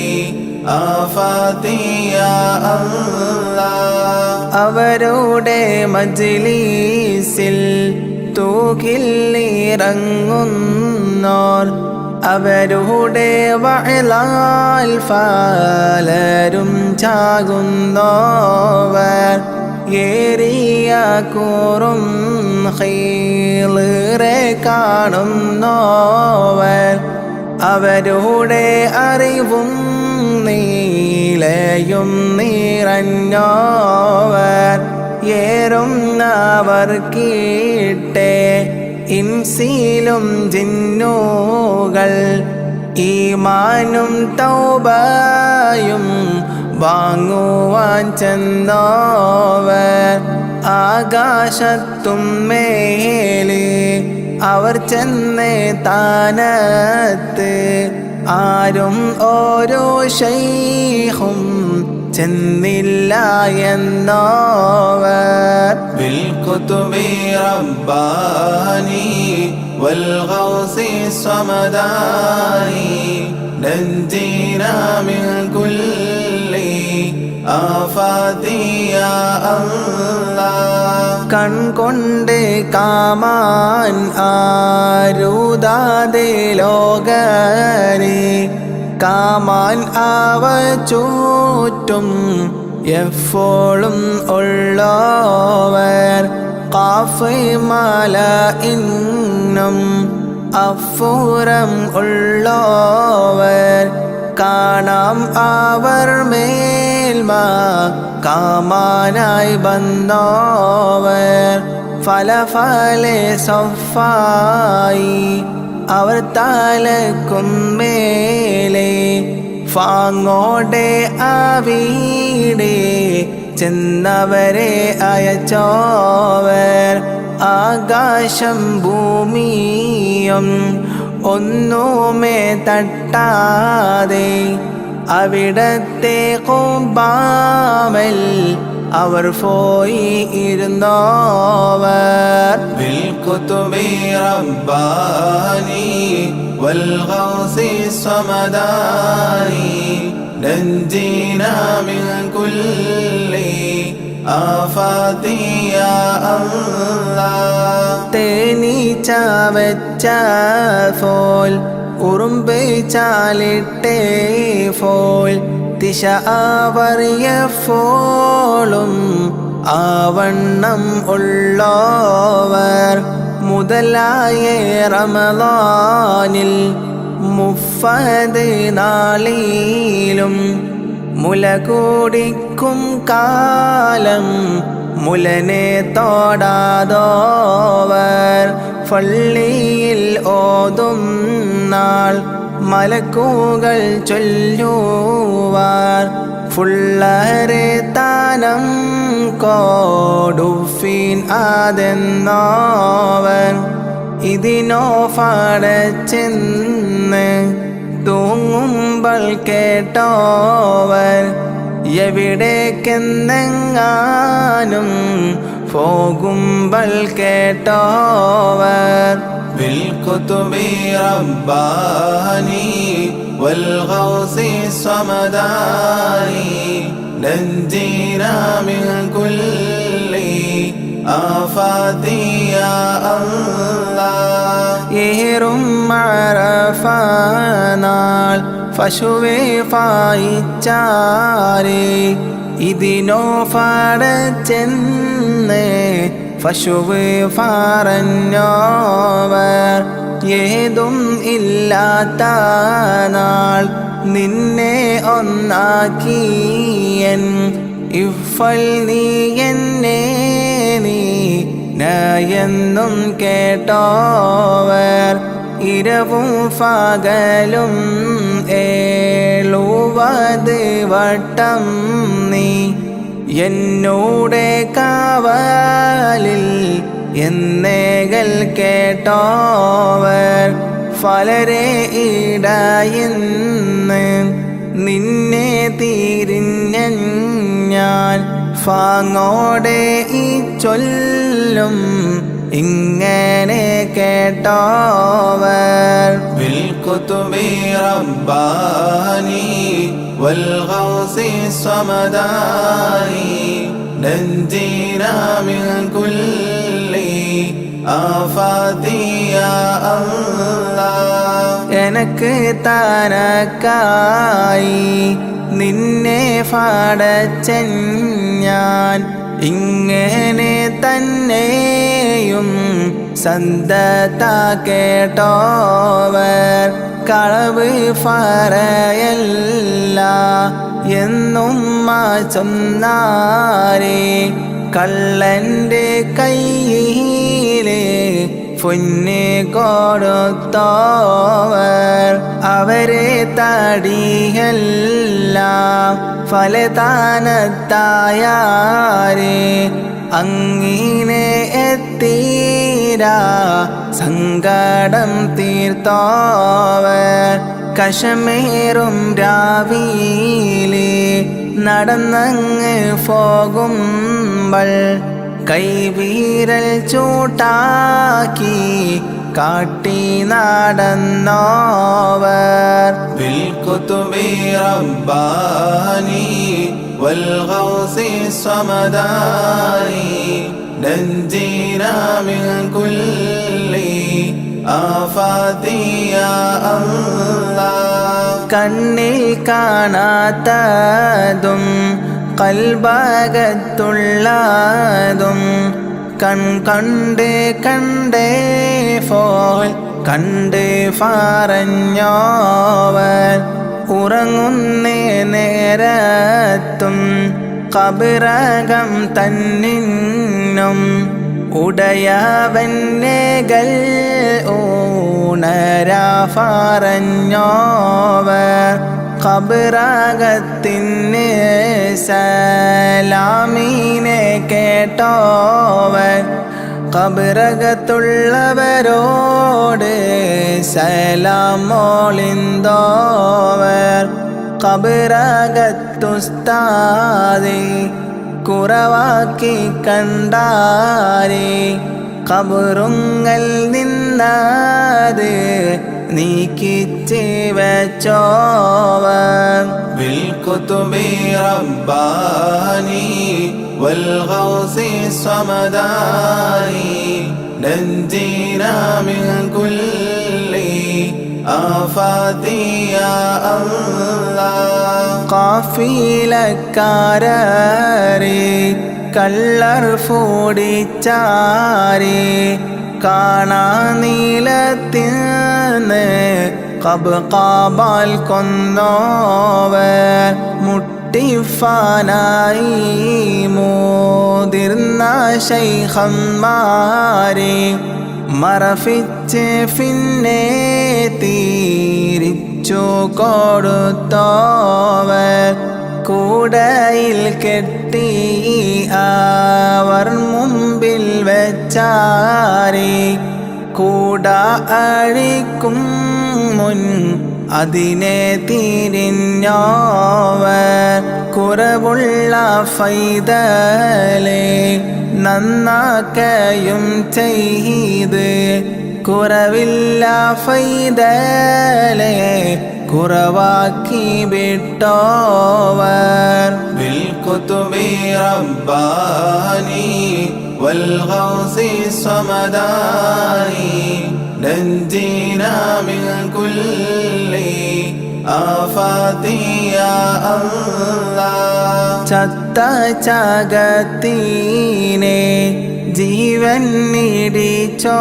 Speaker 2: ആഫാതി യാ അല്ലാഹ്
Speaker 3: അവരുടെ മജ്‌ലിസിൽ തൂകിലിറങ്ങുന്നോർ അവരുടെ വഅലാൽ ഫലരും ചാകുന്നോവർ ഏറിയ കൂറും ഖൈറെ കാണുന്നോവർ അവരുടെ അറിവും നീലയും നിറഞ്ഞോവർ ഏറുന്നവർ കീട്ടെ ഇൻസിലും ജിന്നുകൾ ഈമാനും തൗബയും വാങ്ങുവാൻ ചെന്നോവർ ആകാശത്തും മേലെ അവർ ചെന്നേ താനത്ത് ആരും ഓരോ ശൈഖും ചെന്നില്ല എന്നോവർ
Speaker 2: ബിൽകുതുബി റബ്ബാനി വൽഗൗസി സമദാനി നഞ്ജീനാ മിൻ കുല്ലി ആഫാതി യാ അല്ലാഹ്
Speaker 3: കൺകൊണ്ട് കാമാൻ ആരുതാതെ ലോകരെ കാമാൻ അവ ചുറ്റും എപ്പോഴും ഉള്ളോവർ ഖാഫ് മലഇന്നും അഫുറം ഉള്ളോവർ കാണാം അവർ മേൽമ കാമാനായി വന്നോവർ ഫലഫലെ സഫായി അവർ തലക്കും മേലെ ഫാങ്ങോടെ അവിടെ ചെന്നവരെ അയച്ചോവർ ആകാശം ഭൂമിയും ഒന്നുമേ തട്ടാതെ അവിടത്തെ ഖുബാമൽ അവർ പോയി ഇരുന്നോവർ
Speaker 2: ബിൽകുതുബി റബ്ബാനി വൽഗൗസി സമദാനി നഞ്ജീനാ മിൻ കുല്ലി ആഫാതി യാ അല്ലാഹ്
Speaker 3: തേനീച്ച വെച്ച ഫോൽ ഉറുമ്പ് ചാലിട്ടേ ഫോൽ ദിശ ആവറിയപ്പോളും ആവണ്ണം ഉള്ളോവർ മുതലായ റമളാനിൽ മുഫദ് നാളിലും മുല കൂടിക്കും കാലം മുലനെ തോടാതോവർ പള്ളിയിൽ ഓതും നാൾ മലക്കുകൾ ചൊല്ലുവാർ ഫുള്ളരെ താനം കോടുഫീൻ ആതെന്നോവൻ ഇതിനോ ഫടച്ചെന്ന് തൂങ്ങുമ്പോൾ കേട്ടോവർ എവിടേക്കെന്നെങ്ങാനും പോകുമ്പോൾ കേട്ടോവർ
Speaker 2: ബിൽകുതുബി റബ്ബാനി വൽഗൗസി സമദാനി നഞ്ജീനാ മിൻ കുല്ലി آفاتي يا الله
Speaker 3: ഏറും അറഫനാൾ പശുവെ ഫായിച്ചാരേ ഇതിനോ ഫടച്ചെന്ന് പശുവ് പറഞ്ഞോവർ ഏതും ഇല്ലാത്ത നാൾ നിന്നെ ഒന്നാക്കിയൻ ഇഫൽ നീ എന്നെ നീ നയെന്നും കേട്ടോവർ ഇരവും പകലും 70 വട്ടം നീ എന്നോടെ കാവലിൽ എന്നേകൾ കേട്ടോവർ ഫലരെ ഇടയിന്ന് നിന്നെ തിരിഞ്ഞ ഞാൻ ഫാങ്ങോടെ ഈ ചൊല്ലും ഇങ്ങനെ കേട്ടോവർ
Speaker 2: بالكتب رباني والغوث الصمداني نجينا من كل آفات يا الله
Speaker 3: എനക്ക് താനക്കായി നിന്നെ ഫടച്ചൻ ഞാൻ ഇങ്ങനെ തന്നെയും സന്തത കേട്ടോവർ കളവ് പറയല്ല എന്നും ചൊന്നാരേ കള്ളൻ്റെ കയ്യിലെ പൊന്ന് കൊടുത്തോവർ അവരെ തടിയല്ല ഫലതാനത്തായാരേ അങ്ങിനെ എത്തീരാ സങ്കടം തീർത്തോവർ കശമേറും രാവിലെ നടന്നങ്ങ് പോകുമ്പോൾ കൈവീരൽ ചൂട്ടാക്കി കാട്ടി നടന്നോവർ
Speaker 2: بالكتب رباني والغوث الصمداني نجينا من كل آفات يا الله
Speaker 3: കണ്ണിൽ കാണാത്തതും കൽബകത്തുള്ളതും കണ്ട് ഫോൽ കണ്ട് പറഞ്ഞോവർ ഉറങ്ങുന്ന നേരത്തും കബറകം തന്നിന്നും ഉടയവന്നേകൾ ഊണരാ പറഞ്ഞോവർ കബറകത്തിന് സലാമീനെ കേട്ടോവർ കബറകത്തുള്ളവരോട് സലാം മോളിന്തോവർ കബറകത്തുസ്താദേ കുറവാക്കി കണ്ടാരേ കബറുങ്ങൽ നിന്നത് നീക്കിച്ച് വെച്ചോവർ
Speaker 2: بالكتب رباني والغوث الصمداني نجينا من كل آفات يا الله
Speaker 3: കാഫിലക്കാരേ കള്ളർ ഫോടിച്ചാരേ കാണാ നീലത്തിന്ന് കബാൽ കൊന്നോവർ മുട്ടിഫാനായി മോതിർന്ന ശൈഖന്മാരെ മറഫിച്ച് പിന്നെ തീരിച്ചു കൊടുത്തോവർ കൂടയിൽ കെട്ടി അവർ മുമ്പിൽ വെച്ചാരേ കൂട അഴിക്കും മുൻ അതിനെ തിരിഞ്ഞോവർ കുറവുള്ള ഫൈതലെ നന്നാക്കയും ചെയ്ത് കുറവില്ല ഫൈതലെ കുറവാക്കി വിട്ടോവർ
Speaker 2: بالكتب رباني والغوث الصمداني نجينا من كل آفات يا الله
Speaker 3: ചത്ത ചകത്തീനെ ജീവൻ നീടിച്ചോവർ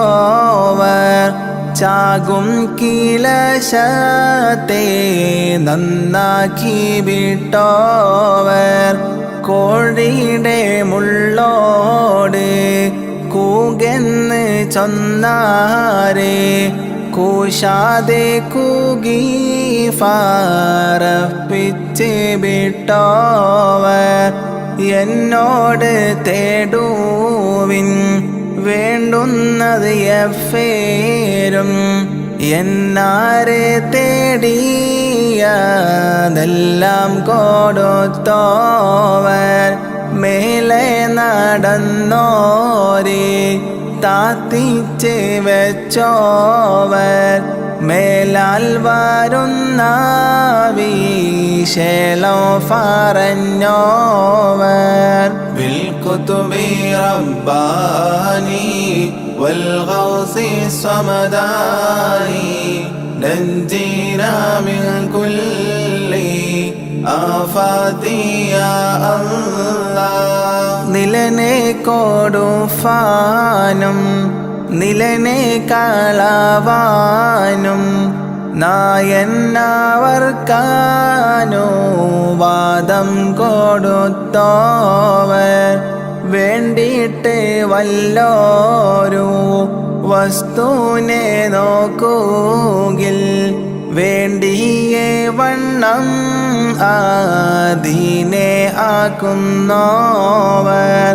Speaker 3: ചാകും കിലശത്തെ നന്നാക്കി വിട്ടോവർ കോഴിയുടെ മുള്ളോട് കൂകെന്ന് ചൊന്നാരെ കൂശാതെ കൂകി ഫാറപ്പിച്ച് വിട്ടോവർ എന്നോട് തേടുവിൻ വേണ്ടുന്നത് എഫേരും എന്നാരെ തേടിയതെല്ലാം കൊടുത്തോവർ മേലെ നടന്നോരെ താത്തിച്ച് വെച്ചോവർ മേലാൽ വരുന്ന വിശേലം പറഞ്ഞോവർ
Speaker 2: بالكتب رباني والغوث الصمداني نجينا من كل آفات يا الله
Speaker 3: നിലനെ കൊടുഫാനും നിലനെ കളവാനും നായന്നവർക്കാനോ വാദം കൊടുത്തോവർ വേണ്ടിയിട്ട് വല്ലോരു വസ്തുവിനെ നോക്കുകിൽ വേണ്ടിയേ വണ്ണം അതിനെ ആക്കുന്നോവർ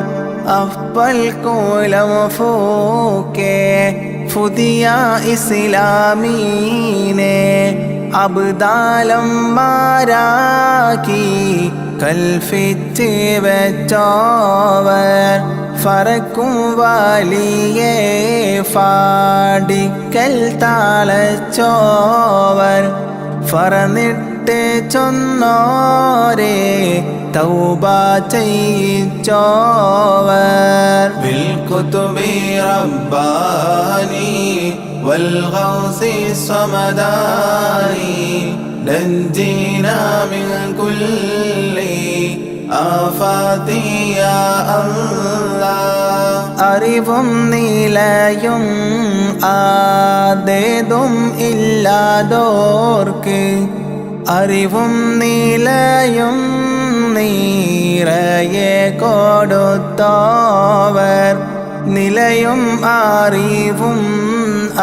Speaker 3: അഫ്ബൽ കോലം ഫൂക്കെ പുതിയ ഇസ്ലാമീനെ അബ്ദാലം മാരാക്കി കൽഫിച്ച് വെച്ചോവർ ഫറക്കും വലിയേ ഫാടിക്കൽ താളച്ചോവർ ഫറന്നിട്ട് ചൊന്നോരെ തൗബ ചെയ്യിച്ചോവർ
Speaker 2: بالكتب رباني والغوث الصمداني نجينا من كل آفات يا الله
Speaker 3: അറിവും നിലയും ആദേതും ഇല്ലാതോർക്ക് അറിവും നിലയും നീറയെ കൊടുത്തോവർ നിലയും അറിവും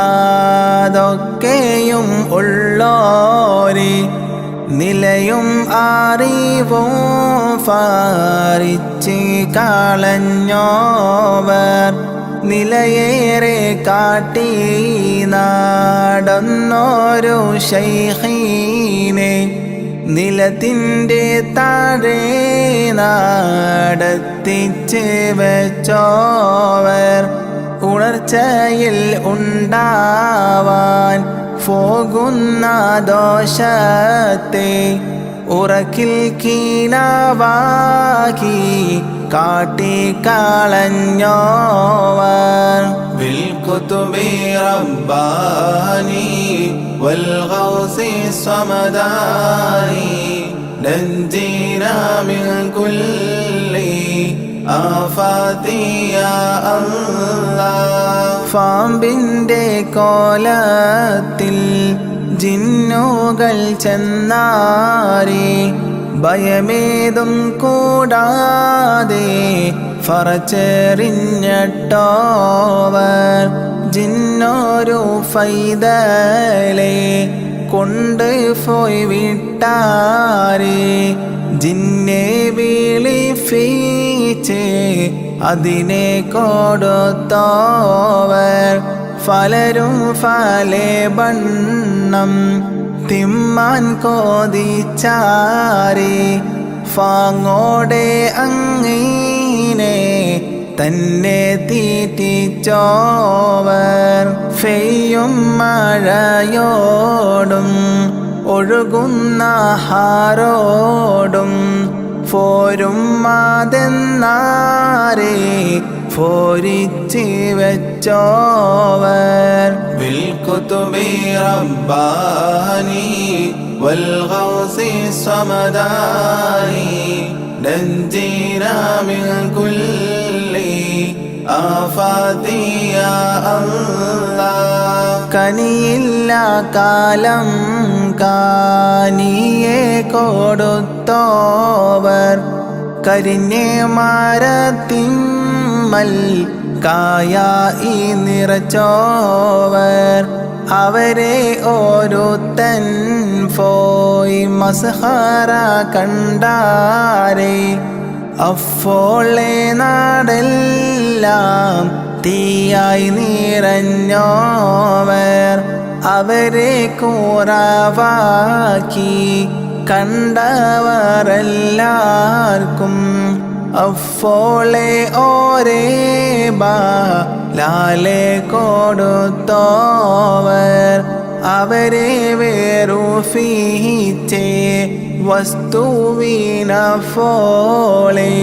Speaker 3: അതൊക്കെയും ഉള്ളോരി നിലയും അറിവും ഫാരിച്ച് കളഞ്ഞോവർ നിലയേറെ കാട്ടി നടന്നോരു ശൈഖീനെ നിലത്തിൻ്റെ താഴെ നടത്തിച്ച് വെച്ചോവർ ഉണർച്ചയിൽ ഉണ്ടാവാൻ പോകുന്ന ദോഷത്തെ ഉറക്കിൽ കീനാവാക്കി കാട്ടിക്കളഞ്ഞോവർ
Speaker 2: بالكتب رباني والغوث الصمداني نجينا من كل آفات يا الله
Speaker 3: പാമ്പിൻ്റെ കോലത്തിൽ ജിന്നുകൾ ചെന്നാരെ ഭയമേതും കൂടാതെ ഫറച്ചെറിഞ്ഞിട്ടോവർ ജിന്നോരു ഫൈതലെ കൊണ്ട് പോയി വിട്ടാരെ ജിന്നെ വിളിപ്പിച്ച് അതിനെ കൊടുത്തോവർ ഫലരും ഫലെ ബണ്ണം തിമ്മാൻ കോതിച്ചാരി ഫാങ്ങോടെ അങ്ങീനെ തന്നെ തീറ്റിച്ചോവർ ഫെയ്യും മഴയോടും ഒഴുകുന്ന ഹാരോടും പോരും മാതെന്നാരെ ഫോരിച്ച് വെച്ചോവർ
Speaker 2: بالكتب رباني والغوث الصمداني نجينا من كل آفات يا الله
Speaker 3: കനിയില്ല കാലം കാനിയെ കൊടുത്തോവർ കരിഞ്ഞേ മരത്തിന്മൽ കായായി നിറച്ചോവർ അവരെ ഓരോത്തൻ പോയി മസ്ഹറ കണ്ടാരേ അഫോളെ നാടെല്ലാം തീയായി നിറഞ്ഞോവർ അവരെ കൂറാവാക്കി കണ്ടവരെല്ലാവർക്കും അഫോളെ ഓരേ ലാലെ കൊടുത്തോവർ അവരെ വേറുഫീച്ചേ വസ്തുവിനഫോളെ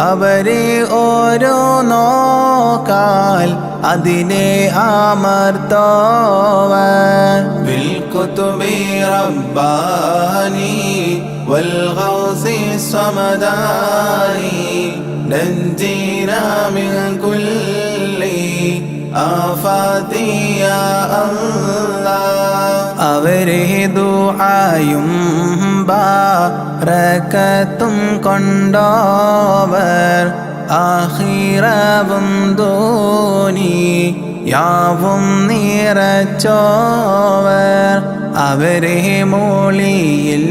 Speaker 3: അവരെ ഓരോ നോക്കാൽ അതിനെ അമർത്തോവർ
Speaker 2: بالكتب رباني والغوث الصمداني نجينا من كل آفات يا الله
Speaker 3: അവരെ ദുആയും ബറകത്തും കൊണ്ടോവർ ആഖിറവും ദുനിയാവും നിറച്ചോവർ അവരെ മോളിയിൽ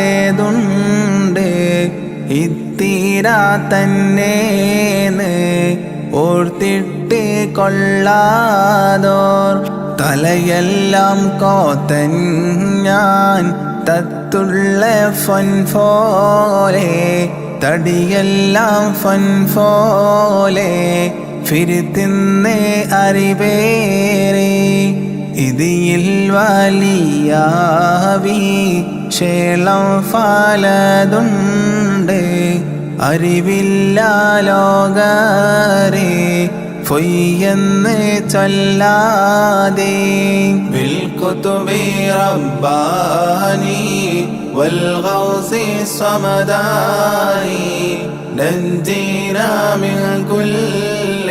Speaker 3: ധൂമഫലതുണ്ട് ഇത്തിര തന്നേന്ന് ഓർത്തിട്ട് കൊള്ളാതോർ തലയെല്ലാം കോത്തൻ ഞാൻ തത്തുള്ള ഫൻഫോലെ തടിയെല്ലാം ഫൻഫോലെ ഫിരിത്തിന്ന് അറിവേറെ ഇതിൽ വലിയാവി ശേളം ഫലതുണ്ട് അറിവില്ല ലോകരെ പൊയ്യെന്ന് ചൊല്ലാതെ
Speaker 2: بالكتب رباني والغوث الصمداني نجينا من كل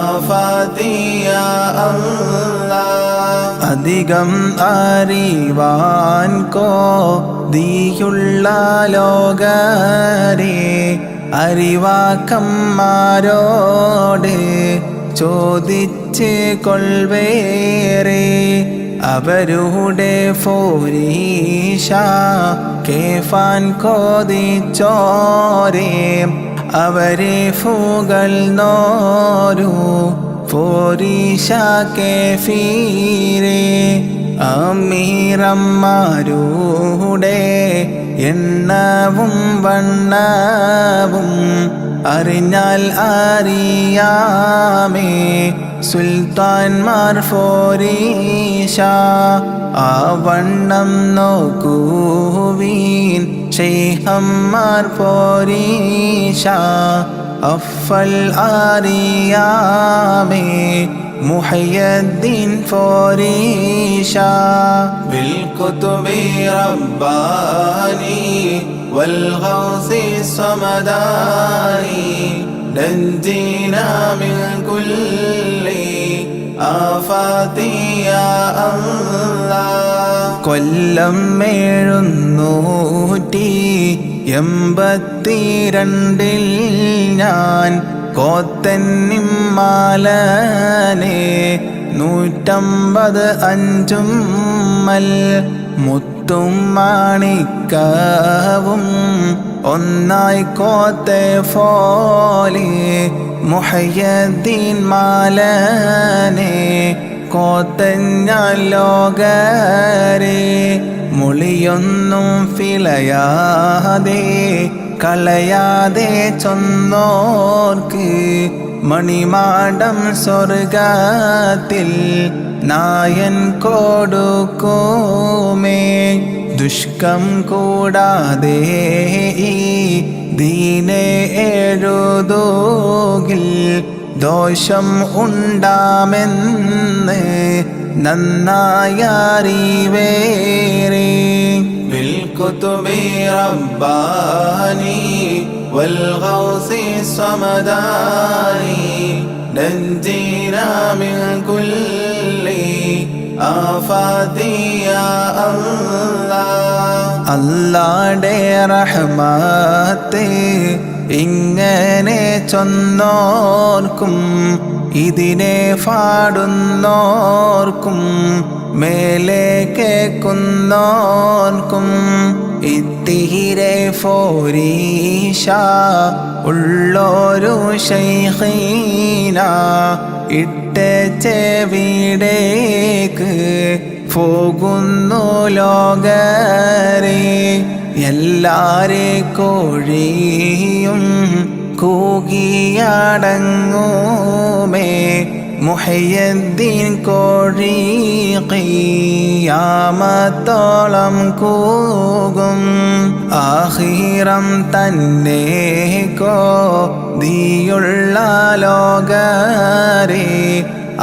Speaker 2: آفات يا الله
Speaker 3: അധികം അറിവാൻ കോതിയുള്ള ലോകരെ അറിവാക്കന്മാരോട് ചോദിച്ച് കൊൾവേറെ അവരുടെ ഫോരീഷ കേഫാൻ കോതിച്ചോരേ അവരെ ഫുകൾ നോരു ഫോരീഷ കേഫീരേ അമീറന്മാരുടെ എണ്ണവും വണ്ണവും അറിഞ്ഞാൽ അറിയാമേ സുൽത്താൻമാർ ഫോരീഷ ആ വണ്ണം നോക്കുവീൻ ശൈഖന്മാർ ഫോരീഷ അഫൽ അറിയാമേ മുഹയ്യദ്ദീൻ ഫോരീഷ
Speaker 2: بالكتب رباني والغوث الصمداني نجينا من كل آفات يا الله
Speaker 3: കൊല്ലം 782 ഞാൻ കോത്തന്നിമാലനെ 150 മൽ മുത്തും മാണിക്കവും ഒന്നായി കോത്തെ ഫോലെ മുഹയ്യദ്ദീൻ മാലനെ കോത്തഞ്ഞ ലോകരെ മുളിയൊന്നും ഫിലയാതെ കളയാതെ ചൊന്നോർക്ക് മണിമാടം സ്വർഗത്തിൽ നായൻ കൊടുക്കുമേ ദുഷ്കം കൂടാതെ ഈ ദീനെ എഴുതോകിൽ ദോഷം ഉണ്ടാമെന്ന് നന്നായറിവേറെ
Speaker 2: بالكتب رباني والغوث الصمداني نجينا من كل آفات يا الله
Speaker 3: അല്ലാഹുടെ റഹ്മത്ത് ഇങ്ങനെ ചൊന്നോർക്കും ഇതിനെ പാടുന്നോർക്കും മേലെ കേൾക്കുന്നോർക്കും ഇത്തിരെ ഫോരീഷ ഉള്ളൊരു ശൈഖീന ഇട്ട ചെവിടേക്ക് പോകുന്നു ലോകരെ എല്ലാരെ കോഴിയും കൂകിയടങ്ങുമേ മുഹയ്യദ്ദീൻ കോഴി ഖിയാമത്തോളം കൂകും ആഖിറം തന്നെ കോതിയുള്ള ലോകരെ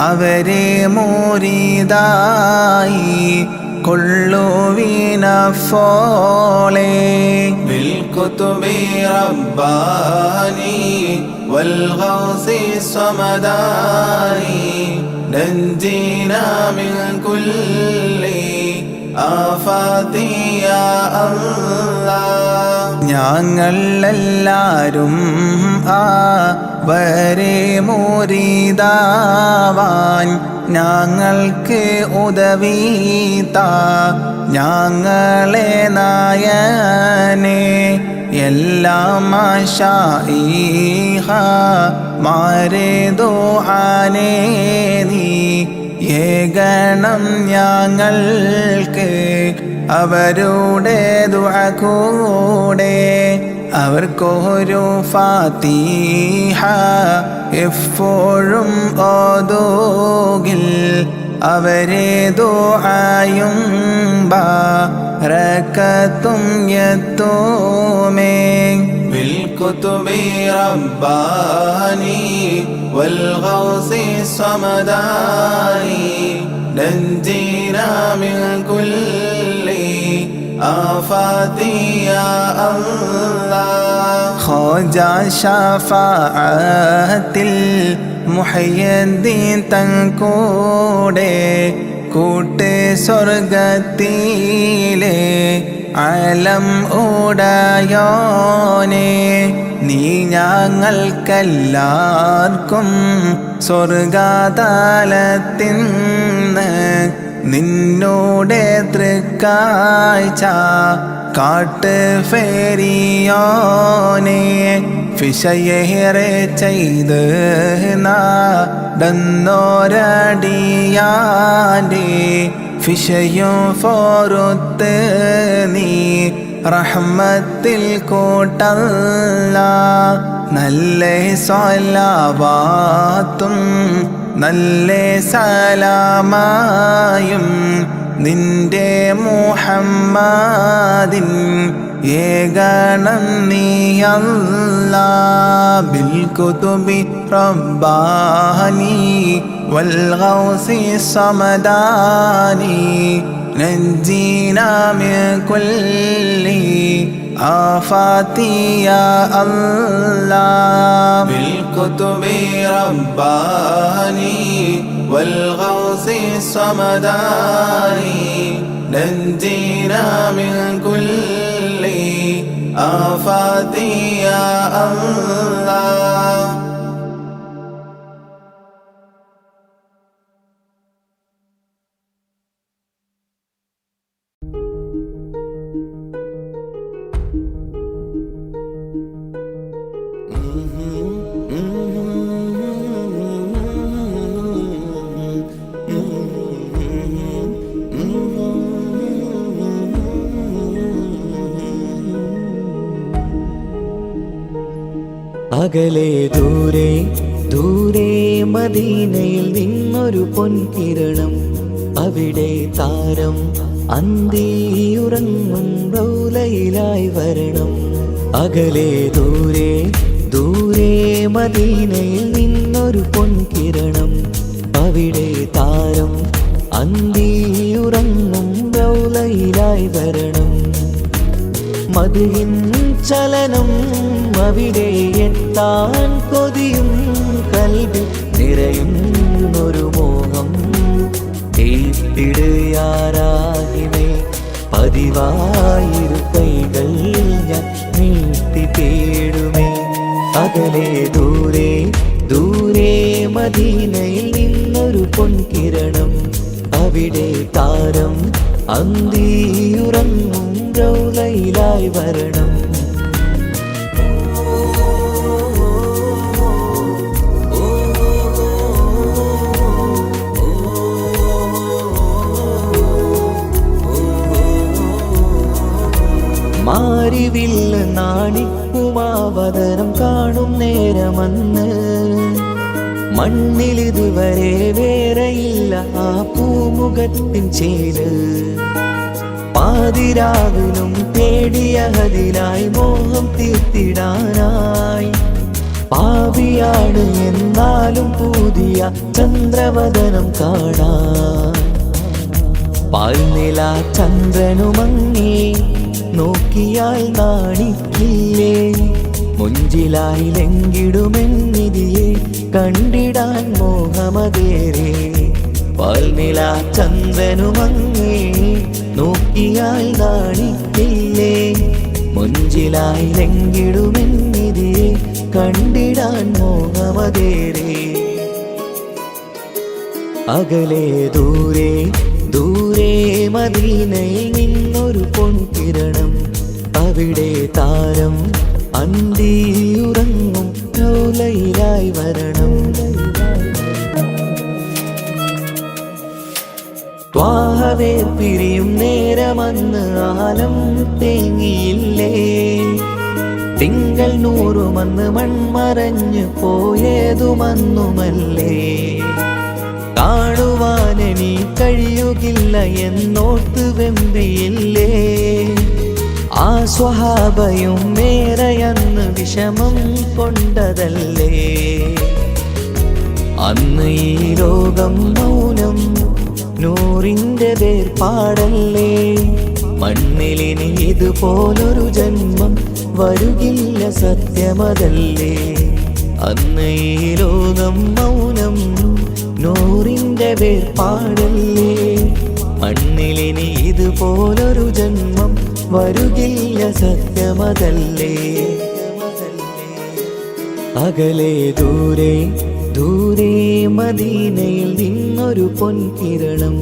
Speaker 3: അവരെ മുരീദായി കൊള്ളുവിനഫോളെ
Speaker 2: بالكتب رباني والغوث الصمداني نجينا من كل آفات يا الله
Speaker 3: ഞങ്ങളെല്ലാരും അവരെ മുരീദാവാൻ ഞങ്ങൾക്ക് ഉദവീത ഞങ്ങളെ നായനെ എല്ലാം മാരെ ദുആനെ നീ ഏകണം ഞങ്ങൾക്ക് അവരുടെ ദുആ കൂടെ അവർക്കൊരു ഫാത്തിഹ എപ്പോഴും ഓതുകിൽ അവരെ ദുആയും ബറകത്തും യത്തുമേ
Speaker 2: بالكتب رباني والغوث الصمداني نجينا من كل آفات يا الله
Speaker 3: ഖോജാ ശഫാഅത്തിൽ മുഹയ്യദ്ദീൻ തൻകൂടെ കൂട്ട് സ്വർഗത്തിലെ അലം ഉടയോനെ നീ ഞങ്ങൾക്കെല്ലാവർക്കും സ്വർഗതലത്തിന്ന് നിന്നോടെ തൃക്കാഴ്ച കാട്ട് ഫെരിയോനെ ഫിഷയേറെ ചെയ്ത് നടന്നോരടിയാൻ്റെ ഫിഷയും ഫോറുത്ത് നീ റഹ്മത്തിൽ കൂട്ടല്ല നല്ല സ്വലാവാത്തും നല്ല സലാമായും നിന്റെ മുഹമ്മദിൻ ഏകണം നീ അല്ലാഹ് ബിൽകുതുബി റബ്ബാനി വൽഗൗസി സമദാനി നജ്ജീനാ മിൻ കുല്ലി ആഫാതി യാ അല്ലാഹ്
Speaker 2: بالكتب رباني والغوث الصمداني نجينا من كل آفات يا الله
Speaker 1: അകലെ ദൂരെ ദൂരെ മദീനയിൽ നിന്നൊരു പൊൻകിരണം അവിടെ താരം അന്തിയുറങ്ങും റൗലയിലായി വരണം അകലെ ദൂരെ ദൂരെ മദീനയിൽ നിന്നൊരു പൊൻകിരണം, അവിടെ താരം അന്തിയുറങ്ങും റൗളയിലായി വരണം. മദിഹിൻ ചലനം അവിടെ എത്താൻ കൊതിയും കൽബിൽ നിറയുന്നൊരു മോഹം. ഏറ്റിടുയാരാഹിമേ പതിവായിരു കൈകൾ ഞാൻ നീട്ടി തേടുമേ. അകലെ ദൂരെ ദൂരെ മദീനയിൽ നിന്നൊരു പൊൻകിരണം, അവിടെ താരം അന്തിയുറങ്ങും റൗളയിലായി വരണം. മാരിവില്ല് നാണിക്കുമാവതരം കാണും നേരമന്ന്, മണ്ണിലിതുവരെ വേറെയില്ല ആ പൂമുഖത്തിൻ ചേര്. പാതിരാവിലും തേടിയതിനായി മോഹം തീർത്തിടാനായി, പാപിയാണ് എന്നാലും പുതിയ ചന്ദ്രവദനം കാണാൻ. പാൽനില ചന്ദ്രനുമങ്ങി നോക്കിയാൽ നാണിക്കില്ലേ, മുഞ്ചിലായി ലംഘിടുമെന്നിതിയെ കണ്ടിടാൻ മോഹമതേറെ. പാൽനില ചന്ദ്രനുമങ്ങി നോക്കിയാൽ നാണിക്കില്ലേ, മുഞ്ചിലായി ലംഘിടുമെന്നിതിയെ കണ്ടിടാൻ മോഹമതേറെ. അകലെ ദൂരെ ദൂരെ മദീനയിൽ നിന്നൊരു പൊൻകിരണം, അവിടെ താരം അന്തിയുറങ്ങും റൗളയിലായി വരണം. ത്വാഹവേർ പിരിയും നേരമന്ന് ആലം തേങ്ങിയില്ലേ, തിങ്കൾ നൂറുമന്ന് മൺമറഞ്ഞു പോയതുമന്നുമല്ലേ. കാണുവാനെനി കഴിയുകില്ല എന്നോർത്ത് വെമ്പിയില്ലേ, ആ സ്വഹാബയും മേറയന്ന് വിഷമം കൊണ്ടതല്ലേ. അന്ന് ഈ ലോകം മൗനം നൂറിൻ്റെ വേർപാടല്ലേ, മണ്ണിലിനി ഇതുപോലൊരു ജന്മം വരുകില്ല സത്യമതല്ലേ. അന്ന് ഈ ലോകം മൗനം നൂറിൻ്റെ വേർപാടല്ലേ, മണ്ണിലിനി ഇതുപോലൊരു ജന്മം വരുകില്ല സത്യമതല്ലേ. അകലെ ദൂരെ ദൂരെ മദീനയിൽ നിന്നൊരു പൊൻകിരണം,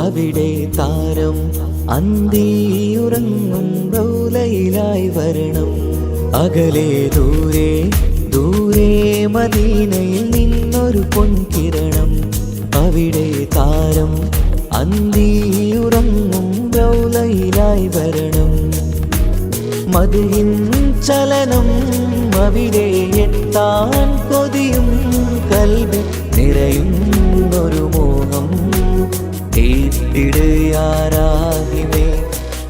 Speaker 1: അവിടെ താരം അന്തിയുറങ്ങും റൗളയിലായി വരണം. അകലെ ദൂരെ ദൂരെ മദീനയിൽ നിന്നൊരു പൊൻകിരണം, അവിടെ താരം അന്തിയുറങ്ങും റൗളയിലായി വരണം. മദിഹിൻ ചലനം അവിടെ എത്താൻ കൊതിയും കൽബിൽ നിറയുന്നൊരു മോഹം. ഏറ്റിടുയാരാഹിമേ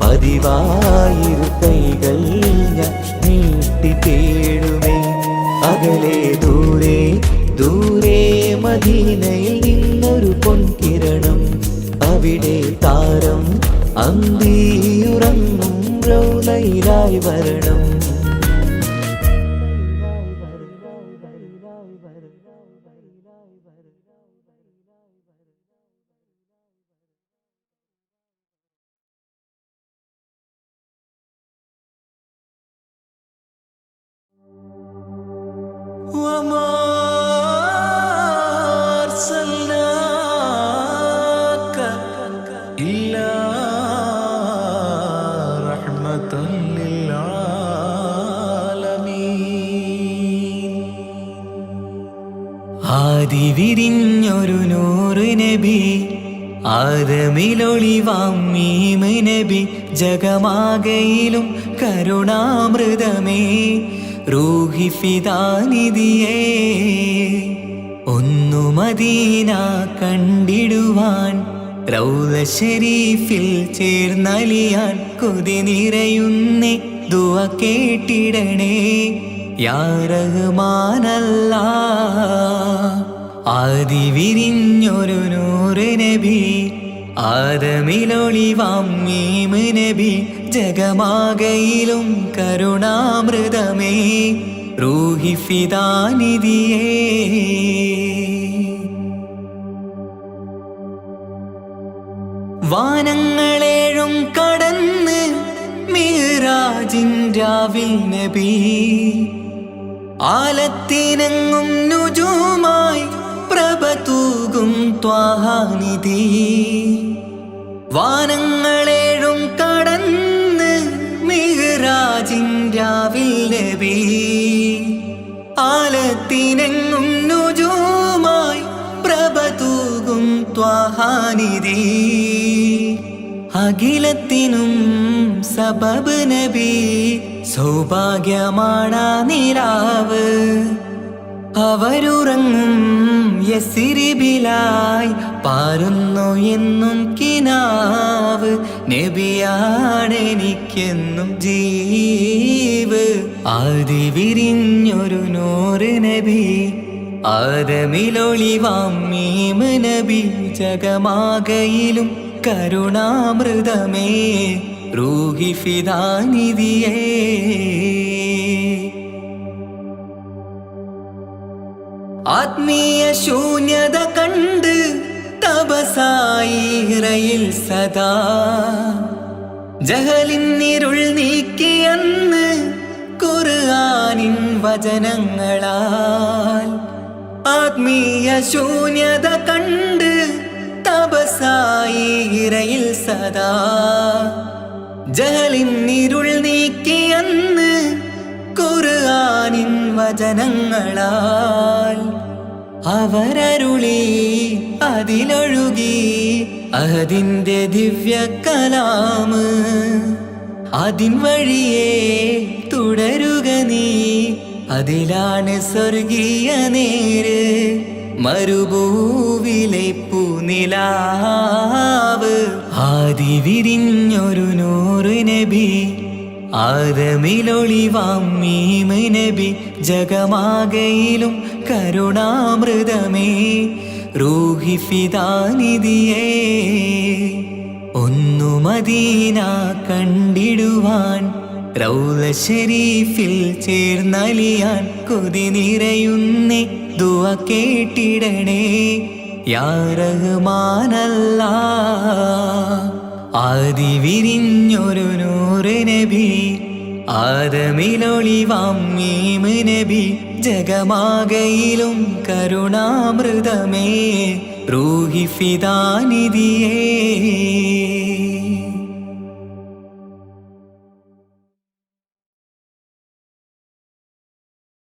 Speaker 1: പതിവായിരു കൈകൾ ഞാൻ നീട്ടി തേടുമേ. അകലെ ദൂരെ ദൂരെ മദീനയിൽ നിന്നൊരു പൊൻകിരണം, അവിടെ താരം അന്തിയുറങ്ങും റൗളയിലായി വരണം. وما أرسلناك إلا رحمة للعالمين. ആദി വിരിഞ്ഞൊരു നൂറ് നബി, ആദമിലൊളിവാം മീമ് നബി, ജഗമാകയിലും കരുണാമൃതമേ റൂഹി ഫിദാനിധിയേ. ഒന്നു മദീന കണ്ടിടുവാൻ റൗള ശരീഫിൽ ചേർന്നലിയാൻ കൊതി നിറയുന്നേ ദുആ കേട്ടിടണേ യാ റഹ്മാനല്ലാ. ആദി വിരിഞ്ഞൊരു നൂറ് നബി ആദമിലൊളിവാം മീമ് നബി ജഗമാകയിലും കരുണാമൃതമേ റൂഹി ഫിദാനിധിയേ. വാനങ്ങളേഴും കടന്ന് മിഹ്റാജിൻ രാവിൽ നബി ആലത്തിനെങ്ങും നുജൂമായി പ്രഭ തൂകും ത്വാഹാനിധി. വാനങ്ങളേഴും കടന്ന് മിഹ്റാജിൻ രാവിൽ നബി ആലത്തിനെങ്ങും നുജൂമായി പ്രഭ തൂകും ത്വാഹാനിധി. അഖിലത്തിനും സബബ് നബി സൗഭാഗ്യമാണാ നിലാവ്. അവരുറങ്ങും യസിരിബിലായി പാരുന്നു എന്നും കിനാവ്. നബിയാണെനിക്കെന്നും ജീവ്. ആദി വിരിഞ്ഞൊരു നൂറ് നബി ആദമിലൊളിവാം മീമ് നബി ജഗമാകയിലും കരുണാമൃതമേ റൂഹി ഫിദാനിധിയേ. ആത്മീയ ശൂന്യത കണ്ട് തപസായി ഇറയിൽ സദാ ജഹലിന്നിരുൾ നീക്കിയന്ന് ഖുർആനിൻ വചനങ്ങളാൽ. ആത്മീയ ശൂന്യത കണ്ട് തപസായി ഇറയിൽ സദാ ജഹലിന്നിരുൾ നീക്കിയന്ന് ഖുർആനിൻ വചനങ്ങളാൽ. അവരരുളി അതിലൊഴുകി അതിൻ്റെ ദിവ്യ കലാമ്. അതിൻ വഴിയേ തുടരുക നീ, അതിലാണ് സ്വർഗീയ നേര്. മരുഭൂവിലെ പൂനിലാവ്. ആദി വിരിഞ്ഞൊരു നൂറ് നബി ആദമിലൊളിവാം മീമ് നബി ജഗമാകയിലും കരുണാമൃതമേ റൂഹി ഫിദാനിധിയേ. ഒന്നു മദീന കണ്ടിടുവാൻ റൗള ശരീഫിൽ ചേർന്നലിയാൻ കൊതി നിറയുന്നേ ദുആ കേട്ടിടണേ യാ റഹ്മാനല്ലാ. ആദി വിരിഞ്ഞൊരു നൂറ് നബി ആദമിലൊളിവാം മീമ് നബി ജഗമാകയിലും കരുണാമൃതമേ റൂഹി ഫിദാനിധിയേ.